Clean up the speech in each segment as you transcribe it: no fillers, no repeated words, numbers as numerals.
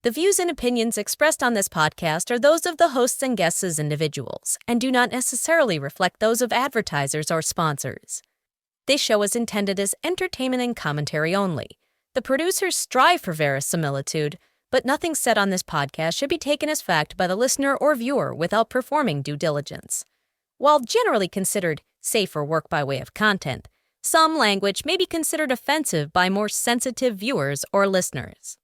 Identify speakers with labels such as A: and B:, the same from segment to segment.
A: The views and opinions expressed on this podcast are those of the hosts and guests as individuals, and do not necessarily reflect those of advertisers or sponsors. This show is intended as entertainment and commentary only. The producers strive for verisimilitude, but nothing said on this podcast should be taken as fact by the listener or viewer without performing due diligence. While generally considered safe for work by way of content, some language may be considered offensive by more sensitive viewers or listeners.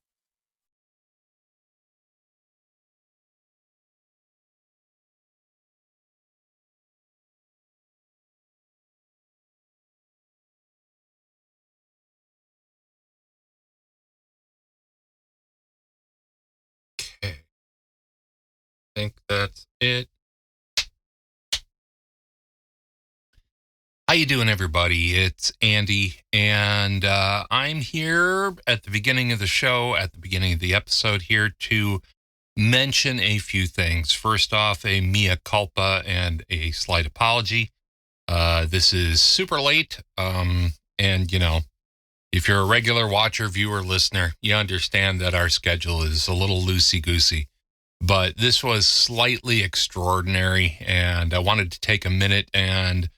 B: Okay. I think that's it. How you doing, everybody? It's Andy, and I'm here at the beginning of the show, at the beginning of the episode here to mention a few things. First off, a mea culpa and a slight apology. This is super late, and, you know, if you're a regular watcher, viewer, listener, you understand that our schedule is a little loosey-goosey. But this was slightly extraordinary, and I wanted to take a minute and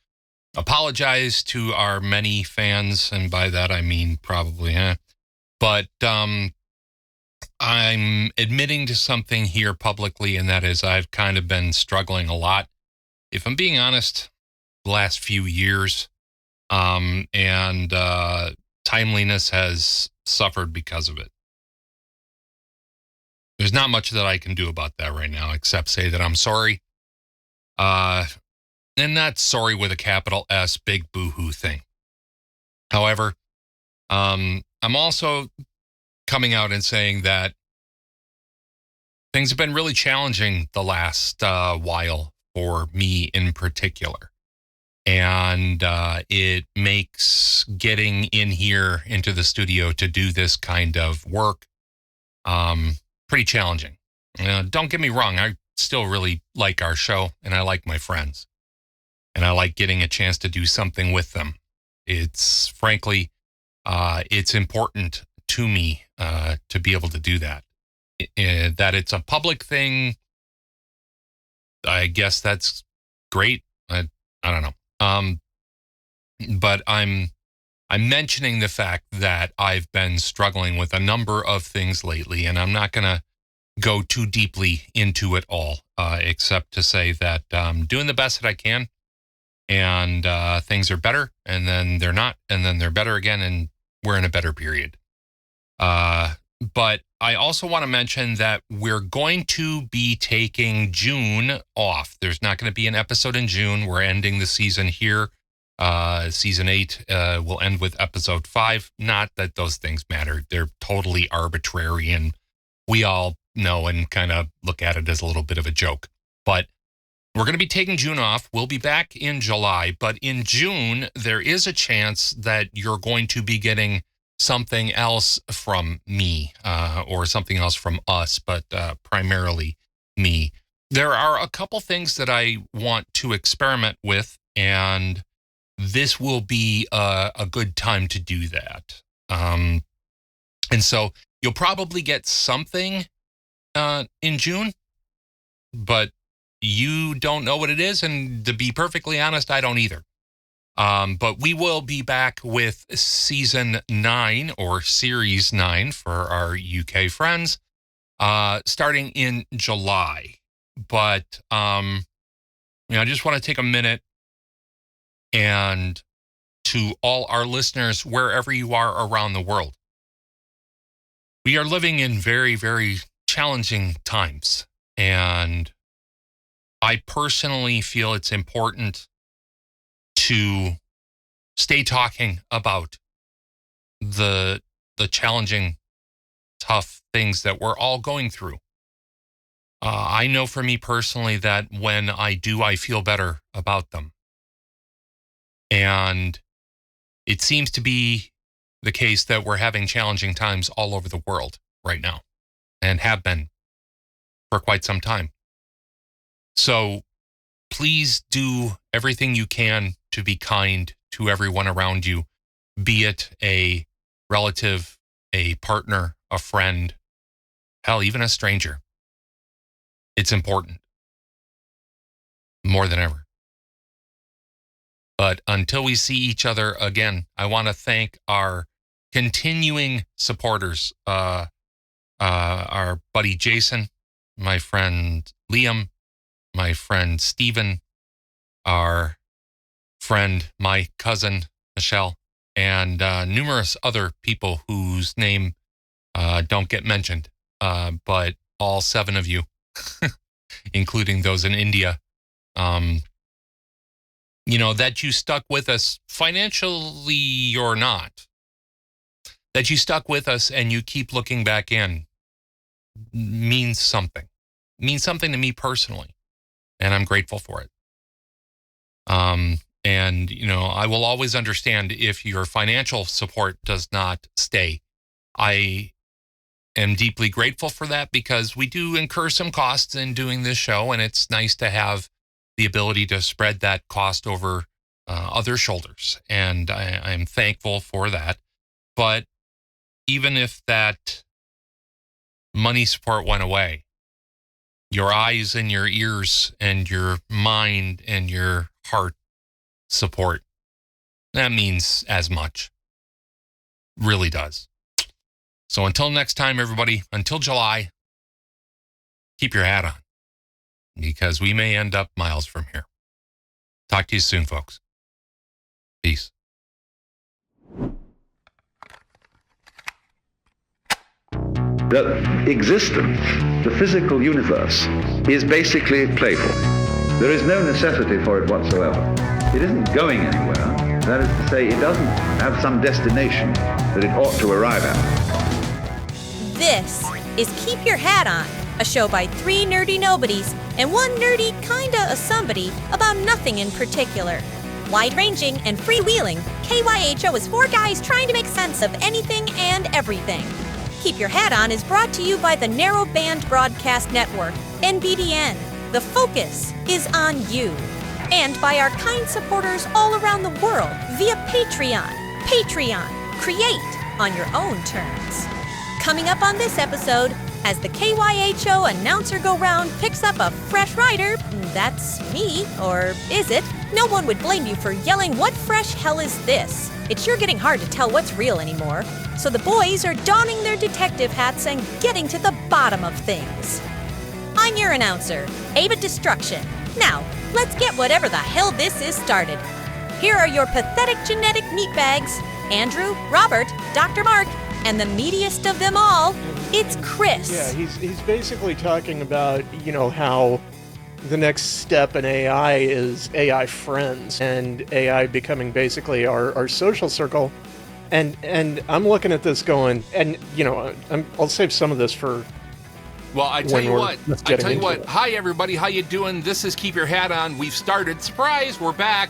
B: apologize to our many fans, and by that I mean probably, but I'm admitting to something here publicly, and that is I've kind of been struggling a lot, if I'm being honest, the last few years, and timeliness has suffered because of it. There's not much that I can do about that right now, except say that I'm sorry. And not sorry with a capital S, big boo-hoo thing. However, I'm also coming out and saying that things have been really challenging the last while for me in particular. And it makes getting in here into the studio to do this kind of work pretty challenging. Don't get me wrong, I still really like our show, and I like my friends. And I like getting a chance to do something with them. It's frankly, it's important to me to be able to do that. That it's a public thing, I guess that's great. I don't know. But I'm mentioning the fact that I've been struggling with a number of things lately, and I'm not going to go too deeply into it all, except to say that I'm doing the best that I can. And things are better, and then they're not, and then they're better again, and we're in a better period. But I also want to mention that we're going to be taking June off. There's not going to be an episode in June. We're ending the season here. Season 8 will end with episode 5. Not that those things matter. They're totally arbitrary, and we all know and kind of look at it as a little bit of a joke. But we're going to be taking June off. We'll be back in July, but in June, there is a chance that you're going to be getting something else from me, or something else from us, but primarily me. There are a couple things that I want to experiment with, and this will be a good time to do that. And so you'll probably get something in June, but you don't know what it is, and to be perfectly honest, I don't either. But we will be back with season 9 or series 9 for our UK friends, starting in July. But I just want to take a minute and to all our listeners, wherever you are around the world, we are living in very, very challenging times, and I personally feel it's important to stay talking about the challenging, tough things that we're all going through. I know for me personally that when I do, I feel better about them. And it seems to be the case that we're having challenging times all over the world right now, and have been for quite some time. So please do everything you can to be kind to everyone around you, be it a relative, a partner, a friend, hell, even a stranger. It's important. More than ever. But until we see each other again, I want to thank our continuing supporters, our buddy Jason, my friend Liam, my friend Stephen, our friend, my cousin Michelle, and numerous other people whose name don't get mentioned, but all 7 of you, including those in India, that you stuck with us financially or not, that you stuck with us and you keep looking back in, means something. Means something to me personally, and I'm grateful for it. And, I will always understand if your financial support does not stay. I am deeply grateful for that because we do incur some costs in doing this show, and it's nice to have the ability to spread that cost over other shoulders. And I'm thankful for that. But even if that money support went away, your eyes and your ears and your mind and your heart support, that means as much. Really does. So until next time, everybody, until July, keep your hat on, because we may end up miles from here. Talk to you soon, folks. Peace.
C: The existence, the physical universe, is basically playful. There is no necessity for it whatsoever. It isn't going anywhere. That is to say, it doesn't have some destination that it ought to arrive at.
A: This is Keep Your Hat On, a show by 3 nerdy nobodies and 1 nerdy kinda a somebody about nothing in particular. Wide-ranging and freewheeling, KYHO is 4 guys trying to make sense of anything and everything. Keep Your Hat On is brought to you by the Narrowband Broadcast Network, NBDN. The focus is on you. And by our kind supporters all around the world via Patreon. Patreon. Create on your own terms. Coming up on this episode, as the KYHO announcer go-round picks up a fresh rider, that's me, or is it? No one would blame you for yelling, "What fresh hell is this?" It's sure getting hard to tell what's real anymore. So the boys are donning their detective hats and getting to the bottom of things. I'm your announcer, Ava Destruction. Now, let's get whatever the hell this is started. Here are your pathetic genetic meatbags, Andrew, Robert, Dr. Mark, and the meatiest of them all, it's Chris.
D: Yeah, he's basically talking about, how the next step in AI is AI friends and AI becoming basically our social circle. And I'm looking at this going, and, I'll save some of this for...
B: Well, I tell you what. Hi, everybody. How you doing? This is Keep Your Hat On. We've started. Surprise, we're back.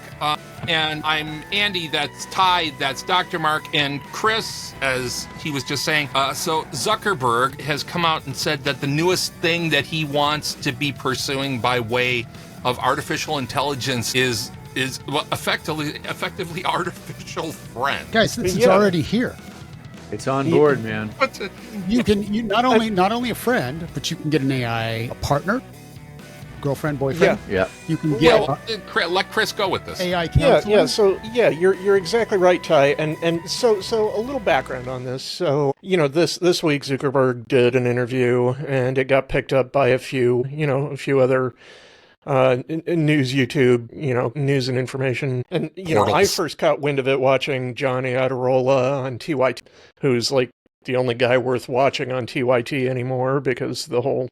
B: And I'm Andy. That's Ty. That's Dr. Mark. And Chris, as he was just saying. So Zuckerberg has come out and said that the newest thing that he wants to be pursuing by way of artificial intelligence is effectively artificial friend.
E: Guys, this is already here.
F: It's on board, man.
E: You not only a friend, but you can get an AI partner, girlfriend, boyfriend.
F: Yeah.
E: You can get
B: let Chris go with this.
E: AI counselor.
D: Yeah. So you're exactly right, Ty. And so a little background on this. So this week Zuckerberg did an interview, and it got picked up by a few other news YouTube, news and information. And, I first caught wind of it watching Johnny Adirola on TYT, who's like the only guy worth watching on TYT anymore because the whole,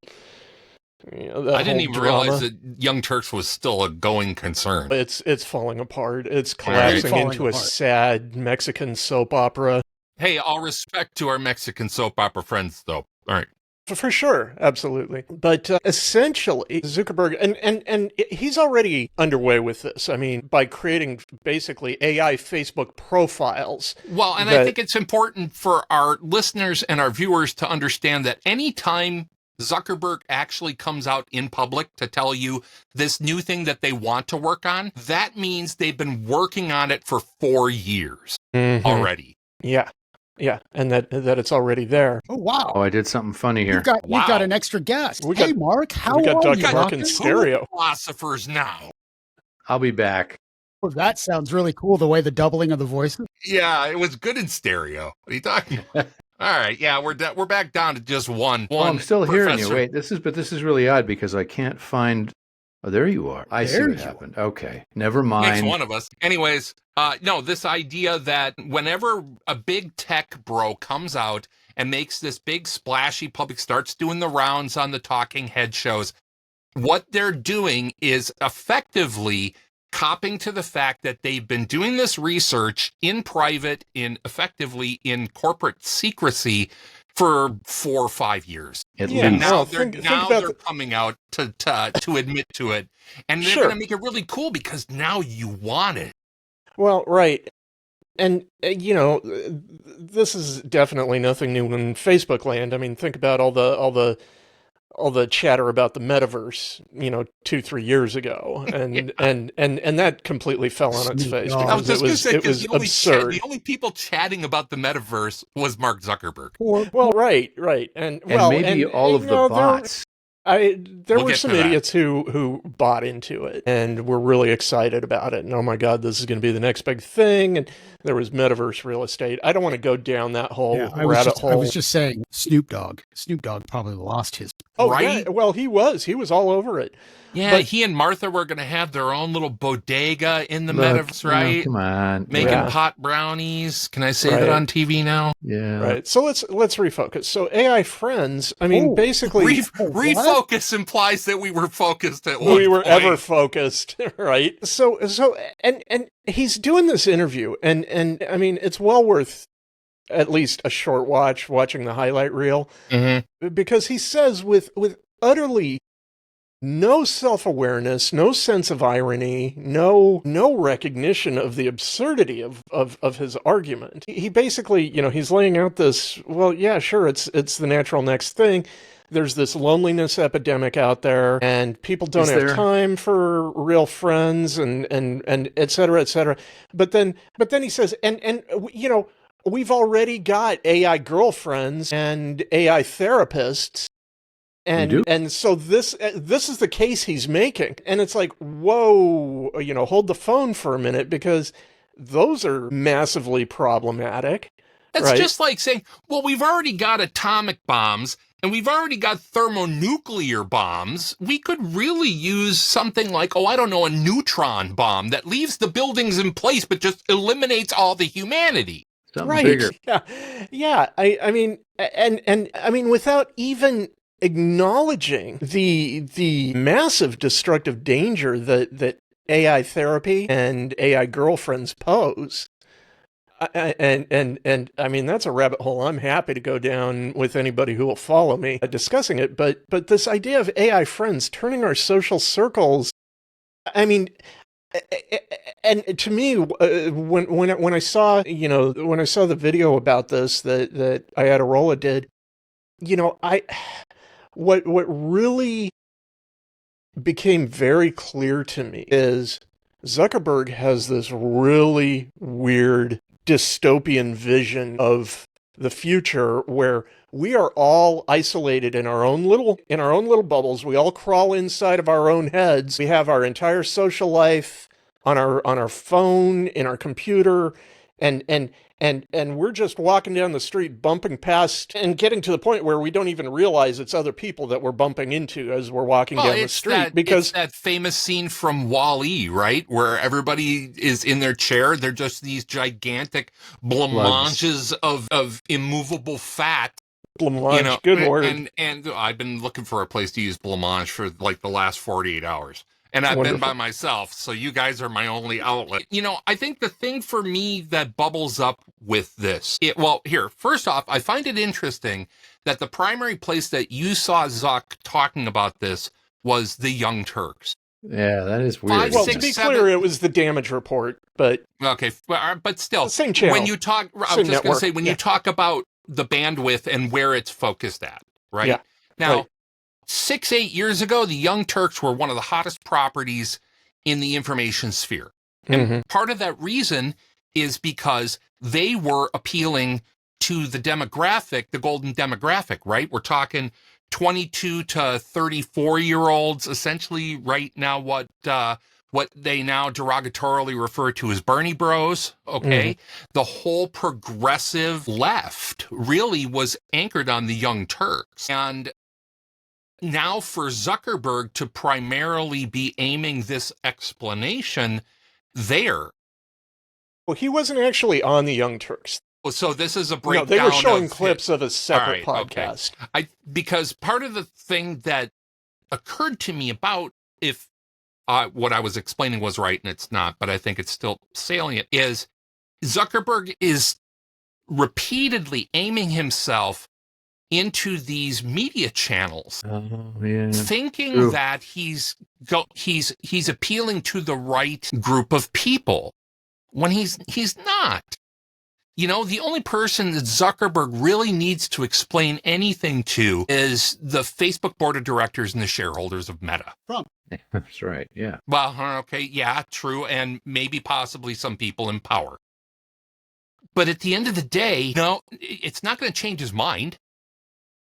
B: I didn't even realize that Young Turks was still a going concern.
D: It's falling apart. It's collapsing into a sad Mexican soap opera.
B: Hey, all respect to our Mexican soap opera friends, though. All right.
D: For sure, absolutely. But essentially, Zuckerberg, and he's already underway with this. I mean, by creating basically AI Facebook profiles.
B: Well, and I think it's important for our listeners and our viewers to understand that anytime Zuckerberg actually comes out in public to tell you this new thing that they want to work on, that means they've been working on it for 4 years already.
D: Yeah. Yeah, and that it's already there.
E: Oh, wow.
F: Oh, I did something funny here.
E: You've got an extra guest.
D: We
E: Hey,
D: got-
E: Mark, how
D: we got
E: are
D: Dr.
E: you?
D: Mark
E: Rocket?
D: in stereo.
B: Philosophers now.
F: I'll be back.
E: Oh, that sounds really cool, the way the doubling of the voices.
B: Yeah, it was good in stereo. What are you talking about? All right, yeah, we're back down to just one.
F: Oh, I'm still hearing you.
B: professor.
F: Wait, this is really odd because I can't find. Oh, there you are. I see
E: There
F: what
E: you
F: happened. Okay, never
B: Makes
F: mind.
B: one of us. Anyways, no, this idea that whenever a big tech bro comes out and makes this big splashy public, starts doing the rounds on the talking head shows, what they're doing is effectively copping to the fact that they've been doing this research in private, effectively in corporate secrecy for 4 or 5 years.
F: At
D: Yeah.
B: And
F: least.
B: now
D: Well,
B: they're
D: think about
B: coming out to admit to it, and they're
D: Sure.
B: going to make it really cool because now you want it.
D: Well, right. And, this is definitely nothing new in Facebook land. I mean, think about all the chatter about the metaverse, 2-3 years ago, and that completely fell on its face.
E: I
B: I was
D: because
B: just going to say,
D: it was
B: because
D: absurd.
B: the only people chatting about the metaverse was Mark Zuckerberg.
D: Well, right, and
F: Maybe all of the bots.
D: There
B: We'll
D: were
B: get
D: some
B: to that.
D: idiots who bought into it and were really excited about it. And oh my God, this is going to be the next big thing. And there was metaverse real estate. I don't want to go down that whole
E: I
D: rabbit hole.
E: was just saying, Snoop Dogg probably lost his.
D: Oh,
B: right?
D: yeah. Well, he was all over it.
B: Yeah,
D: But-
B: he and Martha were going to have their own little bodega in the
F: Look,
B: metaverse, right?
F: oh, come on.
B: Making
D: Yeah.
B: pot brownies. Can I say
D: Right.
B: that on TV now?
F: Yeah.
D: Right. So let's refocus. So AI friends, I mean, basically
B: Refocus implies that we were focused at one
D: we were
B: point.
D: ever focused, right? So and he's doing this interview and I mean, it's well worth at least a short watching the highlight reel, because he says with utterly no self-awareness, no sense of irony, no recognition of the absurdity of his argument. He basically, he's laying out this, well, yeah, sure, it's the natural next thing. There's this loneliness epidemic out there, and people don't have time for real friends, and et cetera, et cetera. But then he says, and we've already got AI girlfriends and AI therapists. And so this is the case he's making. And it's like, whoa, hold the phone for a minute, because those are massively problematic.
B: It's
D: right?
B: just like saying, well, we've already got atomic bombs and we've already got thermonuclear bombs. We could really use something like, a neutron bomb that leaves the buildings in place but just eliminates all the humanity.
F: Something bigger.
D: Yeah. I mean, without even acknowledging the massive destructive danger that AI therapy and AI girlfriends pose. And I mean, that's a rabbit hole I'm happy to go down with anybody who will follow me discussing it. But this idea of AI friends turning our social circles, I mean, and to me, when I saw the video about this that Ayarola did, what really became very clear to me is Zuckerberg has this really weird dystopian vision of the future where we are all isolated in our own little bubbles. We all crawl inside of our own heads. We have our entire social life on our phone, in our computer, and we're just walking down the street, bumping past and getting to the point where we don't even realize it's other people that we're bumping into as we're walking down the street.
B: It's that famous scene from Wall-E, right? Where everybody is in their chair. They're just these gigantic blancmanges of immovable fat.
D: Blancmange, good word.
B: And I've been looking for a place to use blancmange for like the last 48 hours. And I've been by myself, so you guys are my only outlet. I think the thing for me that bubbles up with this, first off, I find it interesting that the primary place that you saw Zuck talking about this was the Young Turks.
F: Yeah, that is weird.
D: Well, to be clear, it was the damage report, but...
B: Okay, but still.
D: Same channel.
B: When you talk, I was just going to say, when you talk about the bandwidth and where it's focused at, right?
D: Yeah.
B: Now...
D: Right.
B: 6-8 years ago, the Young Turks were one of the hottest properties in the information sphere. And part of that reason is because they were appealing to the demographic, the golden demographic, right? We're talking 22 to 34-year-olds, essentially right now what they now derogatorily refer to as Bernie bros, okay? The whole progressive left really was anchored on the Young Turks. And now for Zuckerberg to primarily be aiming this explanation there.
D: Well, he wasn't actually on the Young Turks.
B: So this is a breakdown.
D: No, they were showing clips of a separate podcast.
B: Okay. Because part of the thing that occurred to me about if what I was explaining was right and it's not, but I think it's still salient, is Zuckerberg is repeatedly aiming himself into these media channels, thinking that he's appealing to the right group of people when he's not. You know, the only person that Zuckerberg really needs to explain anything to is the Facebook board of directors and the shareholders of Meta.
F: That's right. Yeah.
B: Well, okay. Yeah, true. And maybe possibly some people in power. But at the end of the day, no, it's not going to change his mind.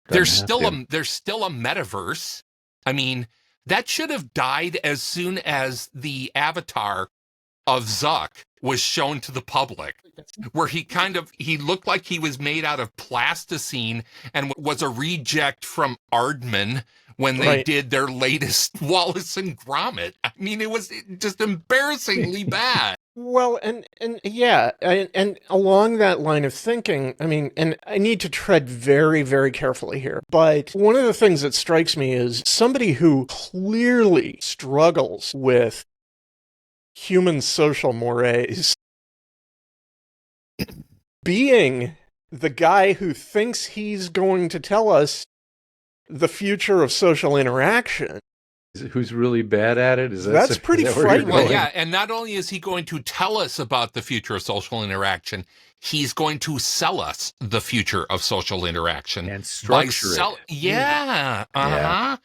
B: There's still a metaverse. I mean, that should have died as soon as the avatar of Zuck was shown to the public, where he looked like he was made out of plasticine and was a reject from Aardman when they did their latest Wallace and Gromit. I mean, it was just embarrassingly bad.
D: Well, and along that line of thinking, I mean, and I need to tread very, very carefully here, but one of the things that strikes me is somebody who clearly struggles with human social mores being the guy who thinks he's going to tell us the future of social interaction.
F: Who's really bad at it?
D: That's pretty frightening.
B: Well, yeah, and not only is he going to tell us about the future of social interaction, he's going to sell us the future of social interaction.
F: And structure it.
B: Yeah,
F: Yeah.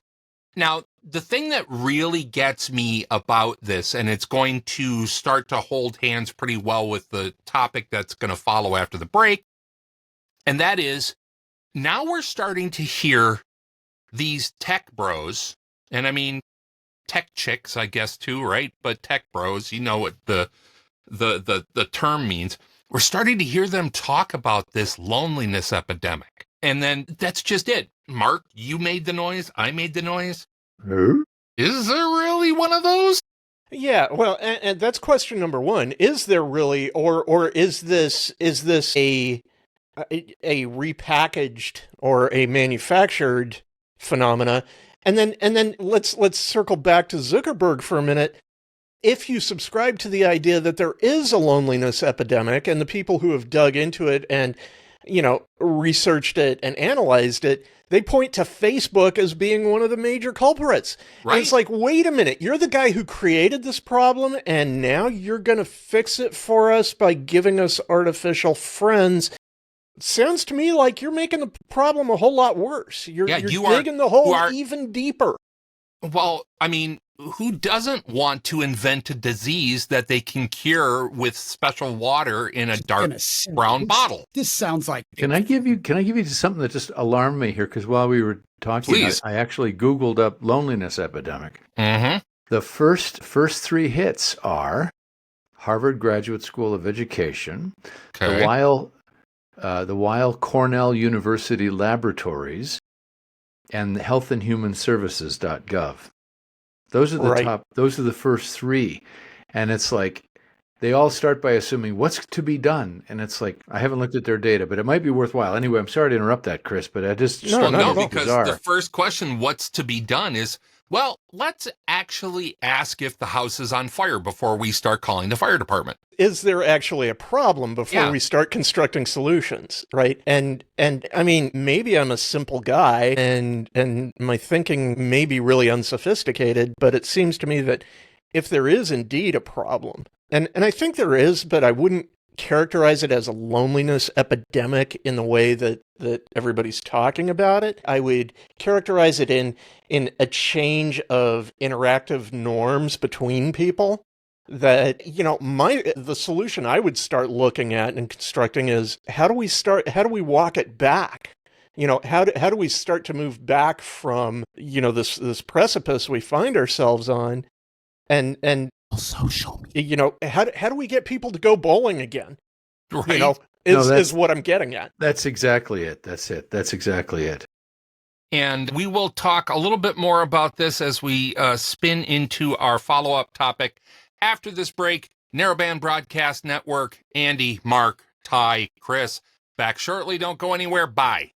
B: Now, the thing that really gets me about this, and it's going to start to hold hands pretty well with the topic that's going to follow after the break, and that is, now we're starting to hear these tech bros, and I mean, tech chicks, I guess, too, right? But tech bros, you know what the term means. We're starting to hear them talk about this loneliness epidemic. And then that's just it. Mark, you made the noise. I made the noise.
F: Who?
B: Is there really one of those?
D: Yeah, well, and that's question number one. Is there really, or is this a repackaged or a manufactured phenomena? And then let's circle back to Zuckerberg for a minute. If you subscribe to the idea that there is a loneliness epidemic, and the people who have dug into it and, researched it and analyzed it, they point to Facebook as being one of the major culprits.
B: Right.
D: And it's like, wait a minute, you're the guy who created this problem, and now you're going to fix it for us by giving us artificial friends. Sounds to me like you're making the problem a whole lot worse. You're digging the hole even deeper.
B: Well, I mean, who doesn't want to invent a disease that they can cure with special water in a dark brown bottle?
E: This sounds like...
F: Can I give you something that just alarmed me here? Because while we were talking,
B: Please.
F: I actually Googled up loneliness epidemic.
B: Mm-hmm.
F: The first three hits are Harvard Graduate School of Education,
B: Okay.
F: the Weill Cornell University Laboratories, and healthandhumanservices.gov. Those are the top. Those are the first three, and it's like they all start by assuming what's to be done, and it's like I haven't looked at their data, but it might be worthwhile. Anyway, I'm sorry to interrupt that, Chris, but I just
B: No, because the first question, what's to be done, is, well, let's actually ask if the house is on fire before we start calling the fire department.
D: Is there actually a problem before we start constructing solutions, right? And I mean, maybe I'm a simple guy and my thinking may be really unsophisticated, but it seems to me that if there is indeed a problem, and I think there is, but I wouldn't characterize it as a loneliness epidemic in the way that everybody's talking about it. I would characterize it in a change of interactive norms between people. that, the solution I would start looking at and constructing is how do we walk it back? How do we start to move back from, this precipice we find ourselves on, and
E: social media.
D: How do we get people to go bowling again?
B: Right.
D: Is what I'm getting at.
F: That's exactly it. That's it. That's exactly it.
B: And we will talk a little bit more about this as we spin into our follow-up topic after this break. Narrowband Broadcast Network, Andy, Mark, Ty, Chris, back shortly. Don't go anywhere. Bye.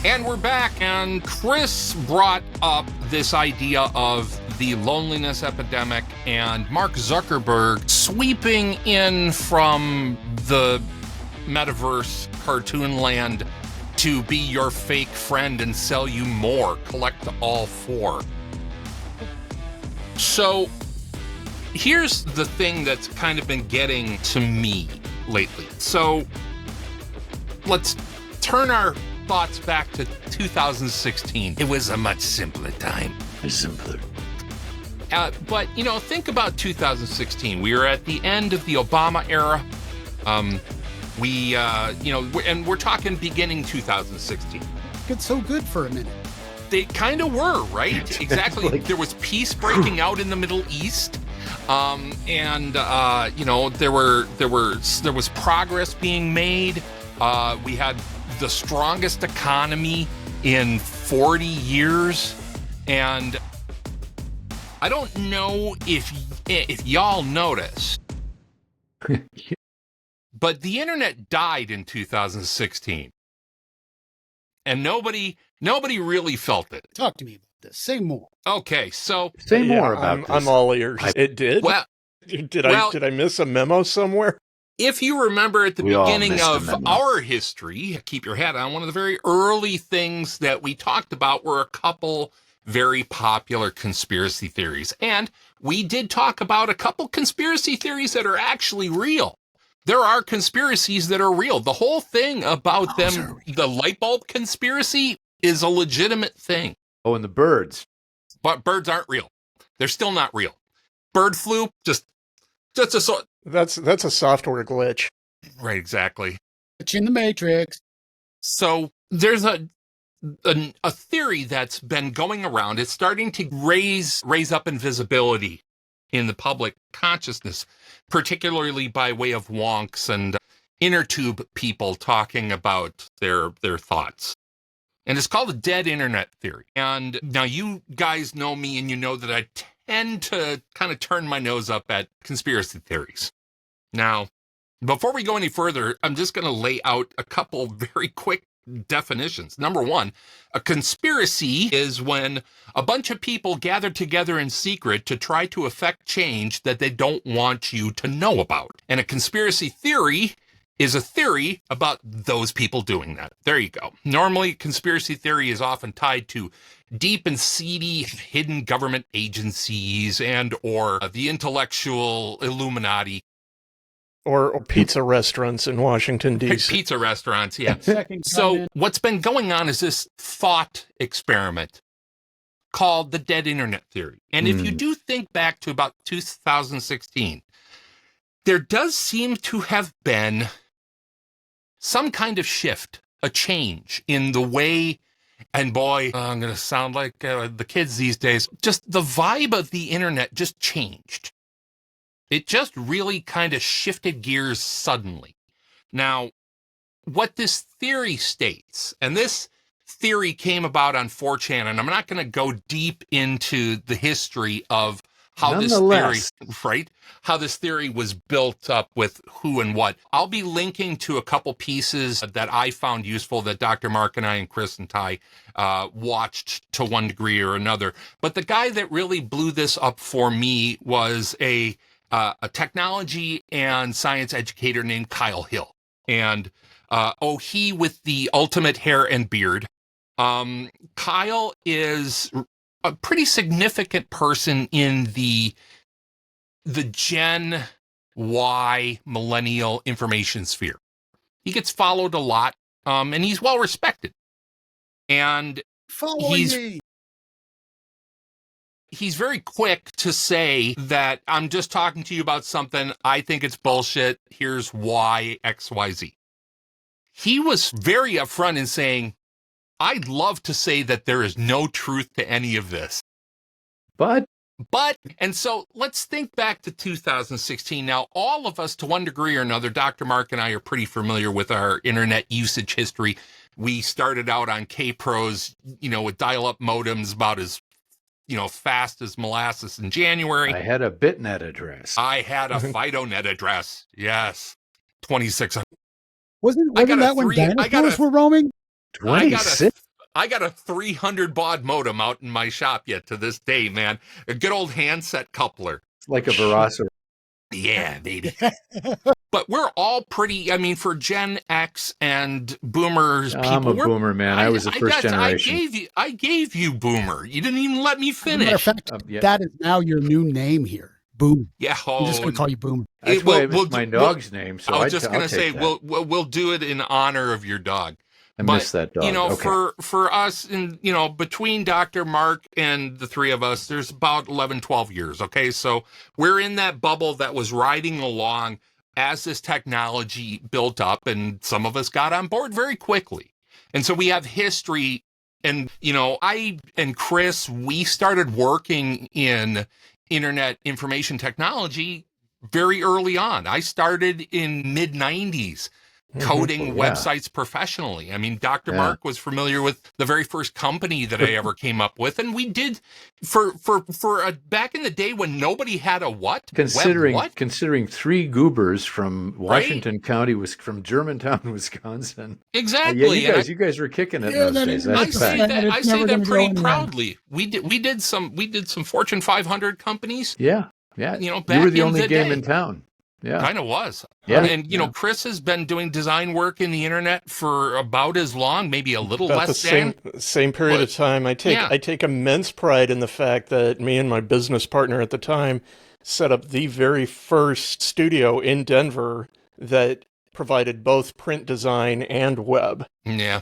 B: And we're back, and Chris brought up this idea of the loneliness epidemic and Mark Zuckerberg sweeping in from the metaverse cartoon land to be your fake friend and sell you more. Collect all four. So here's the thing that's kind of been getting to me lately. So let's turn our thoughts back to 2016. It was a much simpler time.
F: Simpler.
B: But, think about 2016. We were at the end of the Obama era. And we're talking beginning 2016.
E: It's so good for a minute.
B: They kind of were, right? Exactly. There was peace breaking out in the Middle East. There was progress being made. We had the strongest economy in 40 years. And I don't know if y'all noticed, but the internet died in 2016. And nobody really felt it.
E: Talk to me about this. Say more.
B: Okay, so
F: say more about this.
D: I'm all ears. It did?
B: Well,
D: did I miss a memo somewhere?
B: If you remember at the beginning of our history, keep your hat on, one of the very early things that we talked about were a couple very popular conspiracy theories. And we did talk about a couple conspiracy theories that are actually real. There are conspiracies that are real. The whole thing about them, the light bulb conspiracy, is a legitimate thing.
F: Oh, and the birds.
B: But birds aren't real. They're still not real. Bird flu, just a sort.
D: That's a software glitch.
B: Right, exactly.
E: It's in the Matrix.
B: So there's a theory that's been going around. It's starting to raise up in visibility in the public consciousness, particularly by way of wonks and inner tube people talking about their thoughts. And it's called the dead internet theory. And now you guys know me, and you know that I tend to kind of turn my nose up at conspiracy theories. Now, before we go any further, I'm just going to lay out a couple very quick definitions. Number one, a conspiracy is when a bunch of people gather together in secret to try to effect change that they don't want you to know about. And a conspiracy theory is a theory about those people doing that. There you go. Normally, conspiracy theory is often tied to deep and seedy hidden government agencies and or the intellectual Illuminati.
D: Or pizza restaurants in Washington, D.C.
B: Pizza restaurants, yeah. So what's been going on is this thought experiment called the dead internet theory. And if you do think back to about 2016, there does seem to have been some kind of shift, a change in the way, and boy, I'm going to sound like the kids these days, just the vibe of the internet just changed. It just really kind of shifted gears suddenly. Now, what this theory states, and this theory came about on 4chan, and I'm not going to go deep into the history of how this theory, right? How this theory was built up with who and what. I'll be linking to a couple pieces that I found useful that Dr. Mark and I and Chris and Ty watched to one degree or another. But the guy that really blew this up for me was a technology and science educator named Kyho. And he with the ultimate hair and beard. Kyle is a pretty significant person in the Gen Y millennial information sphere. He gets followed a lot, and he's well respected. And he's very quick to say that I'm just talking to you about something. I think it's bullshit. Here's why XYZ. He was very upfront in saying, I'd love to say that there is no truth to any of this.
F: But,
B: and so let's think back to 2016. Now, all of us, to one degree or another, Dr. Mark and I are pretty familiar with our internet usage history. We started out on K-Pros, with dial-up modems about as, fast as molasses in January.
F: I had a BitNet address.
B: I had a FidoNet address. Yes. 2600.
E: Wasn't that when dinosaurs were roaming?
F: 26?
B: I got a 300 baud modem out in my shop yet to this day, man. A good old handset coupler.
F: It's like a Verocity.
B: Yeah, baby. But we're all pretty, for Gen X and boomers, people.
F: I'm a boomer, man. I was the first generation.
B: I gave you boomer. You didn't even let me finish.
E: Matter of fact, that is now your new name here. Boom.
B: Yeah.
E: I'm just going to call you Boomer.
F: That's my dog's name. So
B: I was just going to say, we'll do it in honor of your dog.
F: I miss that dog.
B: Okay. for us, and between Dr. Mark and the three of us, there's about 11, 12 years. Okay, so we're in that bubble that was riding along as this technology built up, and some of us got on board very quickly. And so we have history. And I and Chris, we started working in internet information technology very early on. I started in mid 90s. Coding websites professionally. Dr. Mark was familiar with the very first company that I ever came up with, and we did for back in the day when nobody had a what?
F: Considering three goobers from Washington County, was from Germantown, Wisconsin.
B: Exactly.
F: You guys were kicking it those days.
B: I say that pretty proudly. We did some Fortune 500 companies.
F: Yeah.
B: Back
F: you were the only game in town.
B: Yeah. Kind of was.
F: Yeah.
B: And, Chris has been doing design work in the internet for about as long, maybe a little less than.
D: Same period of time. I take immense pride in the fact that me and my business partner at the time set up the very first studio in Denver that provided both print design and web.
B: Yeah.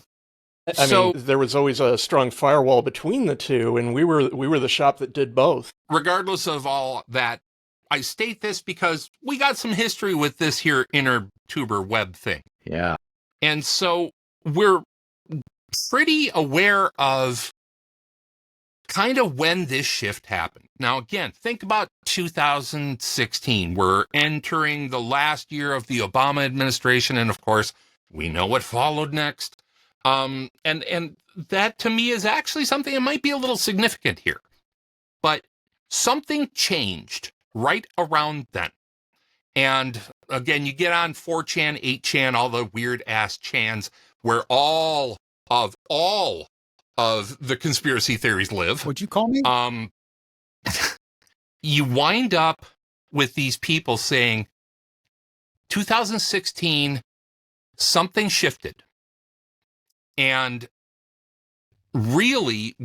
D: I mean, there was always a strong firewall between the two, and we were the shop that did both.
B: Regardless of all that, I state this because we got some history with this here InnerTuber web thing.
F: Yeah.
B: And so we're pretty aware of kind of when this shift happened. Now, again, think about 2016. We're entering the last year of the Obama administration. And of course, we know what followed next. And that to me is actually something that might be a little significant here. But something changed right around then. And again, you get on 4chan, 8chan, all the weird ass chans where all of the conspiracy theories live.
E: What'd you call me?
B: You wind up with these people saying 2016, something shifted. And really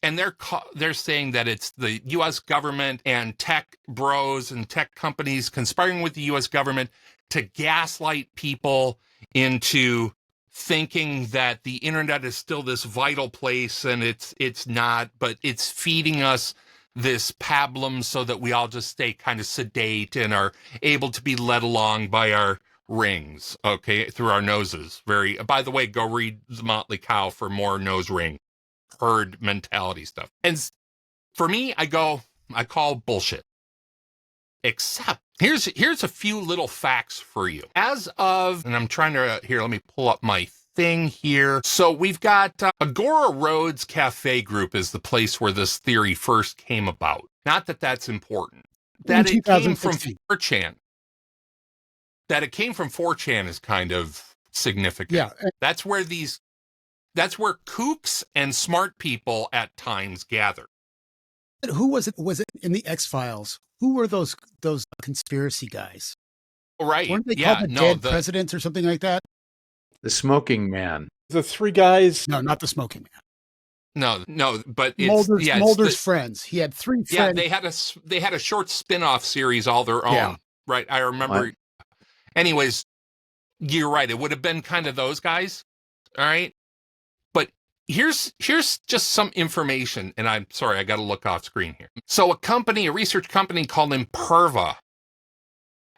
B: and they're saying that it's the U.S. government and tech bros and tech companies conspiring with the U.S. government to gaslight people into thinking that the internet is still this vital place, and it's not, but it's feeding us this pablum so that we all just stay kind of sedate and are able to be led along by our rings, okay, through our noses. By the way, go read the Motley Cow for more nose ring herd mentality stuff. And for me, I call bullshit. Except here's a few little facts for you. As of, and I'm trying to let me pull up my thing here. So we've got Agora Roads Cafe Group is the place where this theory first came about. Not that that's important. That it came from 4chan. That it came from 4chan is kind of significant.
E: Yeah.
B: That's where kooks and smart people at times gather.
E: Who was it? Was it in the X-Files? Who were those conspiracy guys?
B: Right.
E: Weren't they called the dead presidents or something like that?
F: The Smoking Man.
D: The three guys.
E: No, not the Smoking Man.
B: No, but it's
E: Mulder's,
B: yeah, it's
E: Mulder's
B: the-
E: friends. He had three
B: yeah,
E: friends.
B: they had a short spin-off series all their own.
E: Yeah.
B: Right. I remember.
F: What?
B: Anyways, you're right. It would have been kind of those guys. All right. But here's just some information, and I'm sorry, I got to look off screen here. So a research company called Imperva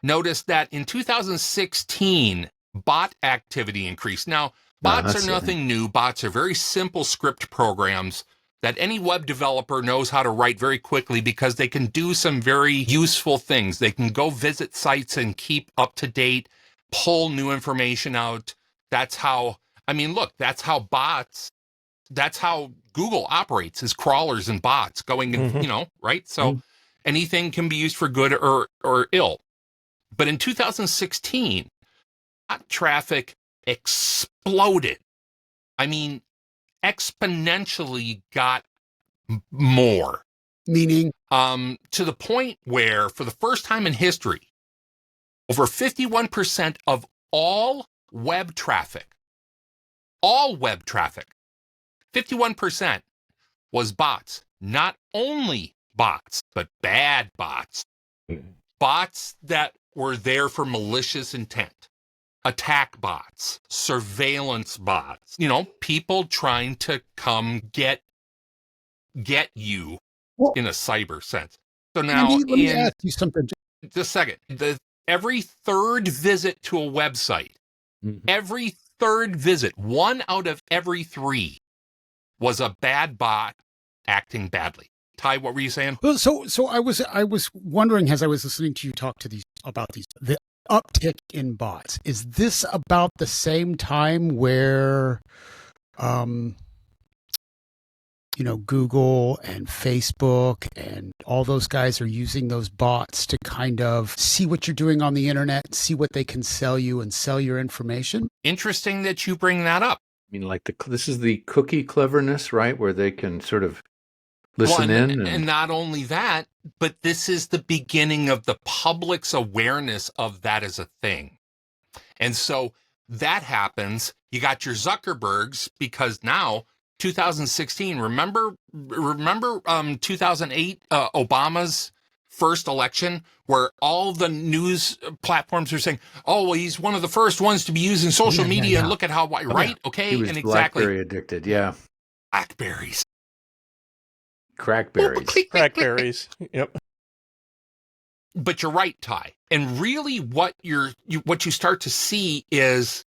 B: noticed that in 2016, bot activity increased. Now, bots are nothing new. Bots are very simple script programs that any web developer knows how to write very quickly because they can do some very useful things. They can go visit sites and keep up to date, pull new information out. That's how Google operates, is crawlers and bots going, right? So anything can be used for good or ill. But in 2016, bot traffic exploded. I mean, exponentially got more.
E: Meaning?
B: To the point where, for the first time in history, over 51% of all web traffic, 51% was bots. Not only bots, but bad bots. Bots that were there for malicious intent. Attack bots, surveillance bots, people trying to come get you in a cyber sense. So now,
E: Andy, let me ask you something.
B: Just a second. Every third visit to a website, every third visit, 1 out of every 3 was a bad bot acting badly. Ty, what were you saying?
E: Well, so I was wondering as I was listening to you talk to the uptick in bots. Is this about the same time where, Google and Facebook and all those guys are using those bots to kind of see what you're doing on the internet, see what they can sell you and sell your information?
B: Interesting that you bring that up.
F: I mean, this is the cookie cleverness, right? Where they can sort of listen in.
B: And not only that, but this is the beginning of the public's awareness of that as a thing. And so that happens. You got your Zuckerbergs, because now 2016, remember 2008, Obama's first election, where all the news platforms are saying, oh, well, he's one of the first ones to be using social media. And look at how, right? Okay.
F: He was
B: and exactly.
F: BlackBerry addicted. Yeah.
B: Blackberries.
F: Crackberries.
D: Crackberries. Yep.
B: But you're right, Ty. And really what you start to see is,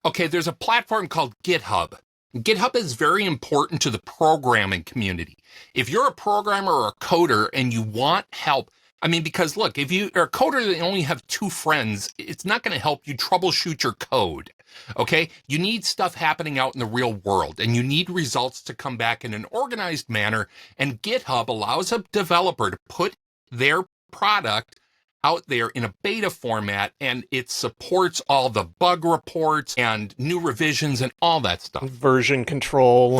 B: okay, there's a platform called GitHub. GitHub is very important to the programming community. If you're a programmer or a coder and you want help, because look, if you are a coder that only have 2 friends, it's not going to help you troubleshoot your code. Okay. You need stuff happening out in the real world, and you need results to come back in an organized manner. And GitHub allows a developer to put their product out there in a beta format, and it supports all the bug reports and new revisions and all that stuff.
D: Version control,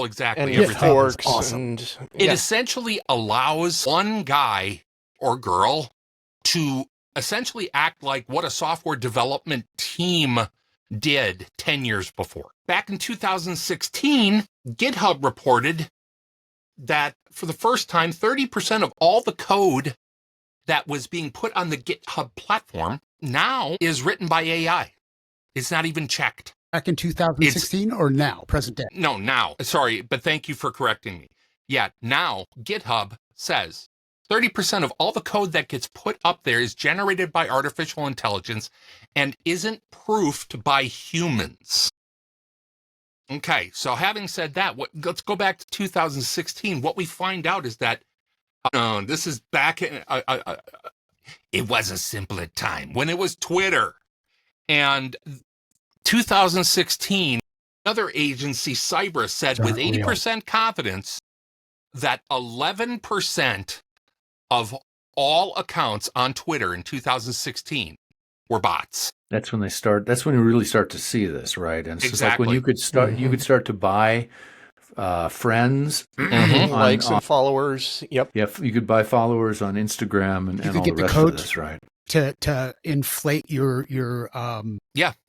B: exactly.
D: And
B: everything.
D: forks.
E: Awesome.
B: It essentially allows one guy or girl to essentially act like what a software development team did 10 years before. Back in 2016, GitHub reported that for the first time, 30% of all the code that was being put on the GitHub platform now is written by AI. It's not even checked.
E: Back in 2016 or now, present day?
B: No, now. Sorry, but thank you for correcting me. Yeah, now GitHub says 30% of all the code that gets put up there is generated by artificial intelligence and isn't proofed by humans. Okay, so having said that, let's go back to 2016. What we find out is that this is back in, it was a simpler time when it was Twitter. And 2016, another agency, Cyber, said with 80% confidence that 11% of all accounts on Twitter in 2016 were bots.
F: That's when you really start to see this, right? And so
B: exactly.
F: It's like when you could start to buy friends,
D: likes and followers. Yep.
F: Yeah, you could buy followers on Instagram and all the rest of this, right?
E: To inflate your
B: your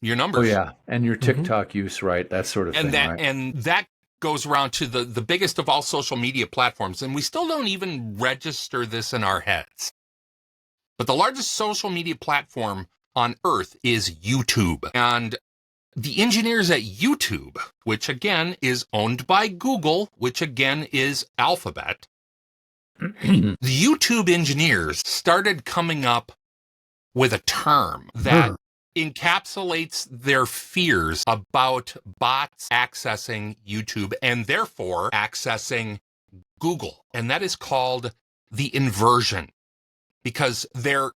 B: numbers.
F: Oh yeah, and your TikTok use, right? That sort of thing, right?
B: And that goes around to the biggest of all social media platforms, and we still don't even register this in our heads. But the largest social media platform on Earth is YouTube. And the engineers at YouTube, which again is owned by Google, which again is Alphabet, the YouTube engineers started coming up with a term that encapsulates their fears about bots accessing YouTube and therefore accessing Google. And that is called the inversion, because they're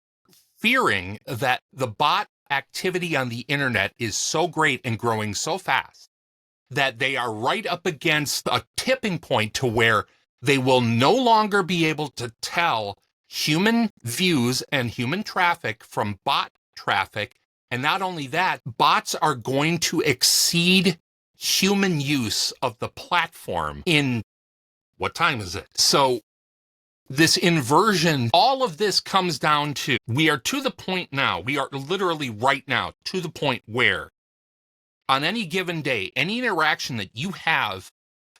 B: fearing that the bot activity on the internet is so great and growing so fast that they are right up against a tipping point to where they will no longer be able to tell human views and human traffic from bot traffic. And not only that, bots are going to exceed human use of the platform in, what time is it? So this inversion, all of this comes down to, we are to the point now, we are literally right now to the point where on any given day, any interaction that you have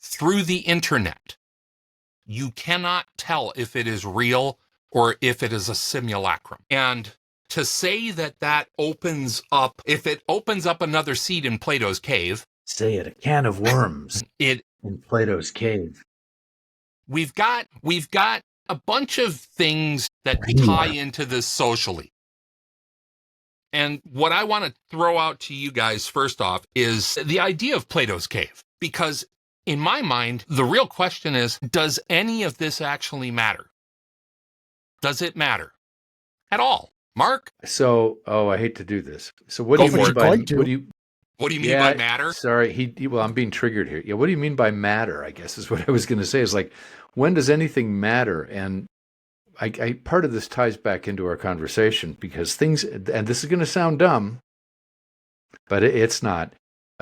B: through the internet, you cannot tell if it is real or if it is a simulacrum. And to say that that opens up, if it opens up another seed in Plato's cave.
F: Say it, a can of worms in Plato's cave.
B: We've got a bunch of things that tie into this socially. And what I want to throw out to you guys first off is the idea of Plato's cave. Because in my mind, the real question is, does any of this actually matter? Does it matter at all? Mark?
F: So, I hate to do this. So what do you mean by,
B: what do you mean by matter?
F: Sorry, well, I'm being triggered here. Yeah, what do you mean by matter, I guess is what I was going to say. Is like, when does anything matter? And I part of this ties back into our conversation because things, and this is going to sound dumb, but it's not.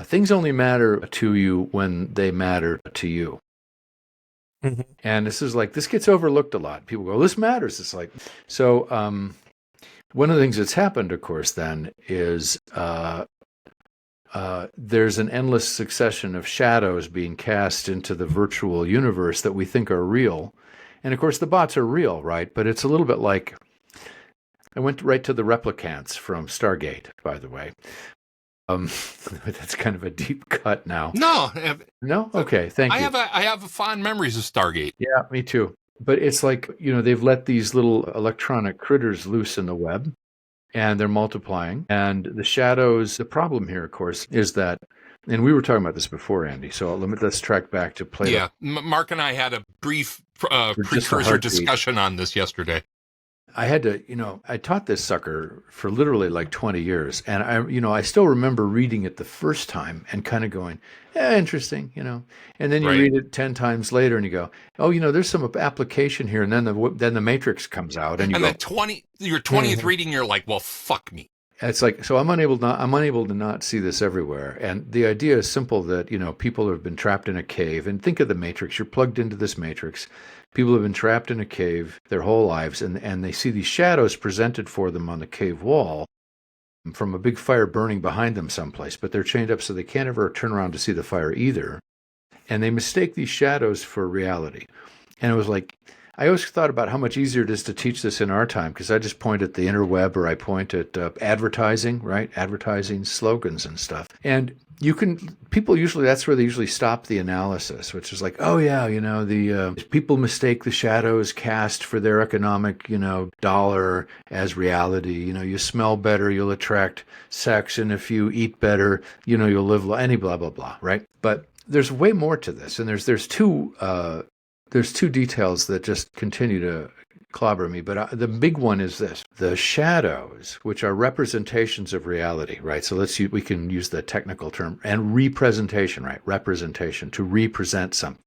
F: Things only matter to you when they matter to you. Mm-hmm. And this is like, this gets overlooked a lot. People go, this matters. It's like, so one of the things that's happened, of course, then is there's an endless succession of shadows being cast into the virtual universe that we think are real. And of course, the bots are real, right? But it's a little bit like, I went right to the replicants from Stargate, by the way. That's kind of a deep cut now.
B: No.
F: Okay, thank you.
B: I have fond memories of Stargate.
F: Yeah, me too. But it's like, they've let these little electronic critters loose in the web, and they're multiplying. And the shadows, the problem here, of course, is that, and we were talking about this before, Andy, so let's track back to Plato.
B: Yeah, Mark and I had a brief precursor discussion on this yesterday.
F: I had to, I taught this sucker for literally like 20 years. And I still remember reading it the first time and kind of going, interesting, And then you read it 10 times later and you go, oh, there's some application here. And then the matrix comes out and
B: then your 20th reading, you're like, well, fuck me.
F: It's like, so I'm unable to not see this everywhere. And the idea is simple that, people have been trapped in a cave. And think of the matrix. You're plugged into this matrix. People have been trapped in a cave their whole lives, and they see these shadows presented for them on the cave wall from a big fire burning behind them someplace, but they're chained up so they can't ever turn around to see the fire either. And they mistake these shadows for reality. And it was like, I always thought about how much easier it is to teach this in our time, because I just point at the interweb or I point at advertising, right? Advertising slogans and stuff. And people usually, that's where they usually stop the analysis, which is like, oh yeah, the people mistake the shadows cast for their economic, dollar as reality. You smell better, you'll attract sex, and if you eat better, you'll live any blah, blah, blah, right? But there's way more to this. And there's two details that just continue to clobber me, but the big one is this: the shadows, which are representations of reality, right? So we can use the technical term, and representation, right? Representation, to represent something,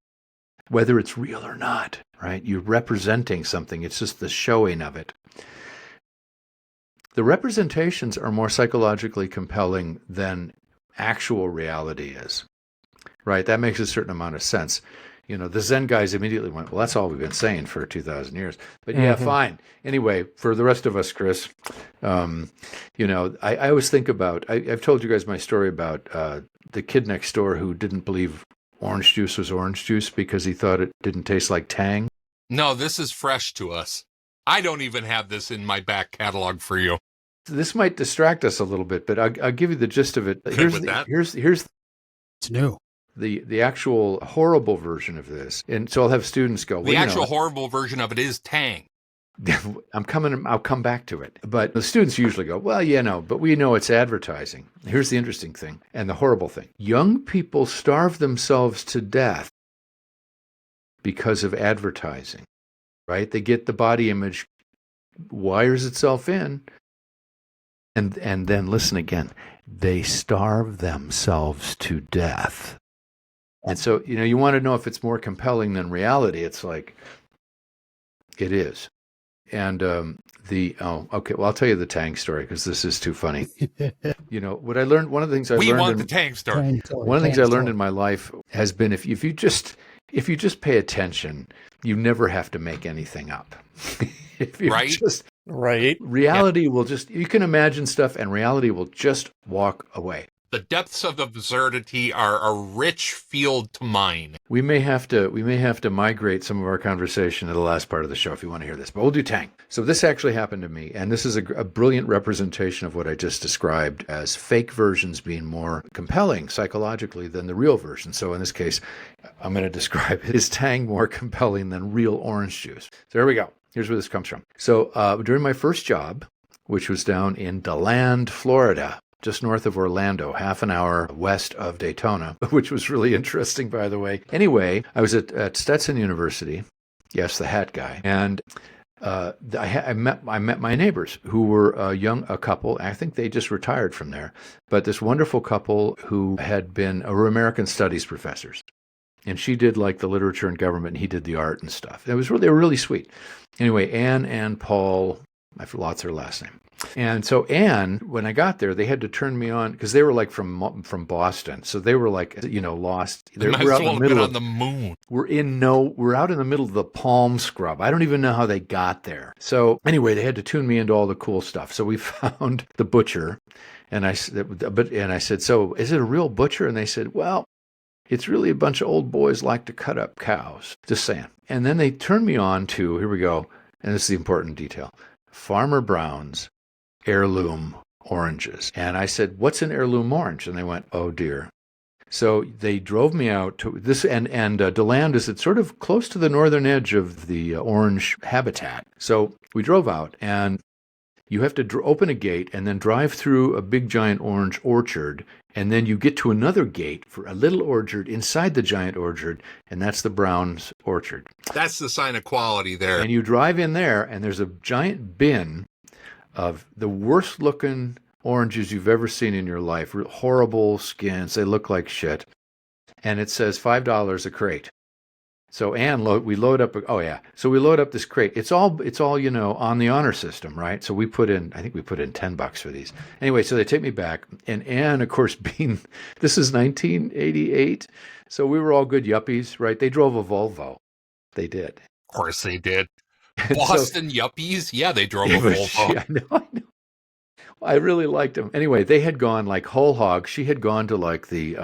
F: whether it's real or not, right? You're representing something. It's just the showing of it. The representations are more psychologically compelling than actual reality is, right? That makes a certain amount of sense. The Zen guys immediately went, well, that's all we've been saying for 2,000 years. But yeah, fine. Anyway, for the rest of us, Chris, I always think about, I've told you guys my story about the kid next door who didn't believe orange juice was orange juice because he thought it didn't taste like Tang?
B: No, this is fresh to us. I don't even have this in my back catalog for you.
F: This might distract us a little bit, but I'll give you the gist of it.
B: Here's
E: It's new.
F: The actual horrible version of this. And so I'll have students go,
B: the actual horrible version of it is Tang.
F: I'll come back to it. But the students usually go, well, but we know it's advertising. Here's the interesting thing and the horrible thing. Young people starve themselves to death because of advertising, right? They get the body image, wires itself in, and then listen again. They starve themselves to death. And so, you want to know if it's more compelling than reality. It's like, it is. And okay, well, I'll tell you the Tang story because this is too funny. What I learned, one of the things I learned.
B: We want the Tang story.
F: One of the things I learned in my life has been if you just pay attention, you never have to make anything up.
D: Right.
F: Reality will you can imagine stuff and reality will just walk away.
B: The depths of absurdity are a rich field to mine.
F: We may have to migrate some of our conversation to the last part of the show if you want to hear this, but we'll do Tang. So this actually happened to me, and this is a brilliant representation of what I just described as fake versions being more compelling psychologically than the real version. So in this case, I'm going to describe it. Is Tang more compelling than real orange juice? So here we go. Here's where this comes from. So during my first job, which was down in DeLand, Florida, just north of Orlando, half an hour west of Daytona, which was really interesting, by the way. Anyway, I was at Stetson University. Yes, the hat guy. And I met my neighbors who were a couple. I think they just retired from there. But this wonderful couple who were American Studies professors. And she did like the literature and government, and he did the art and stuff. They were really sweet. Anyway, Anne and Paul, I forgot their last name. And so Anne, when I got there, they had to turn me on because they were like from Boston, so they were like lost.
B: We're out in the middle on the moon.
F: We're out in the middle of the palm scrub. I don't even know how they got there. So anyway, they had to tune me into all the cool stuff. So we found the butcher, and I said, so is it a real butcher? And they said, well, it's really a bunch of old boys like to cut up cows. Just saying. And then they turned me on to, here we go, and this is the important detail, Farmer Brown's heirloom oranges. And I said, what's an heirloom orange? And they went, oh dear. So they drove me out to this, and DeLand is sort of close to the northern edge of the orange habitat. So we drove out, and you have to open a gate and then drive through a big giant orange orchard, and then you get to another gate for a little orchard inside the giant orchard, and that's the Brown's orchard.
B: That's the sign of quality there.
F: And you drive in there, and there's a giant bin of the worst looking oranges you've ever seen in your life. Horrible skins. They look like shit. And it says $5 a crate. So we load up this crate. It's all on the honor system, right? So I think we put in $10 for these. Anyway, so they take me back, and Anne, of course, this is 1988, so we were all good yuppies, right? They drove a Volvo. They did.
B: Of course they did. Boston yuppies? Yeah, they drove a Volvo.
F: I know. I really liked them. Anyway, they had gone like whole hog. She had gone to like the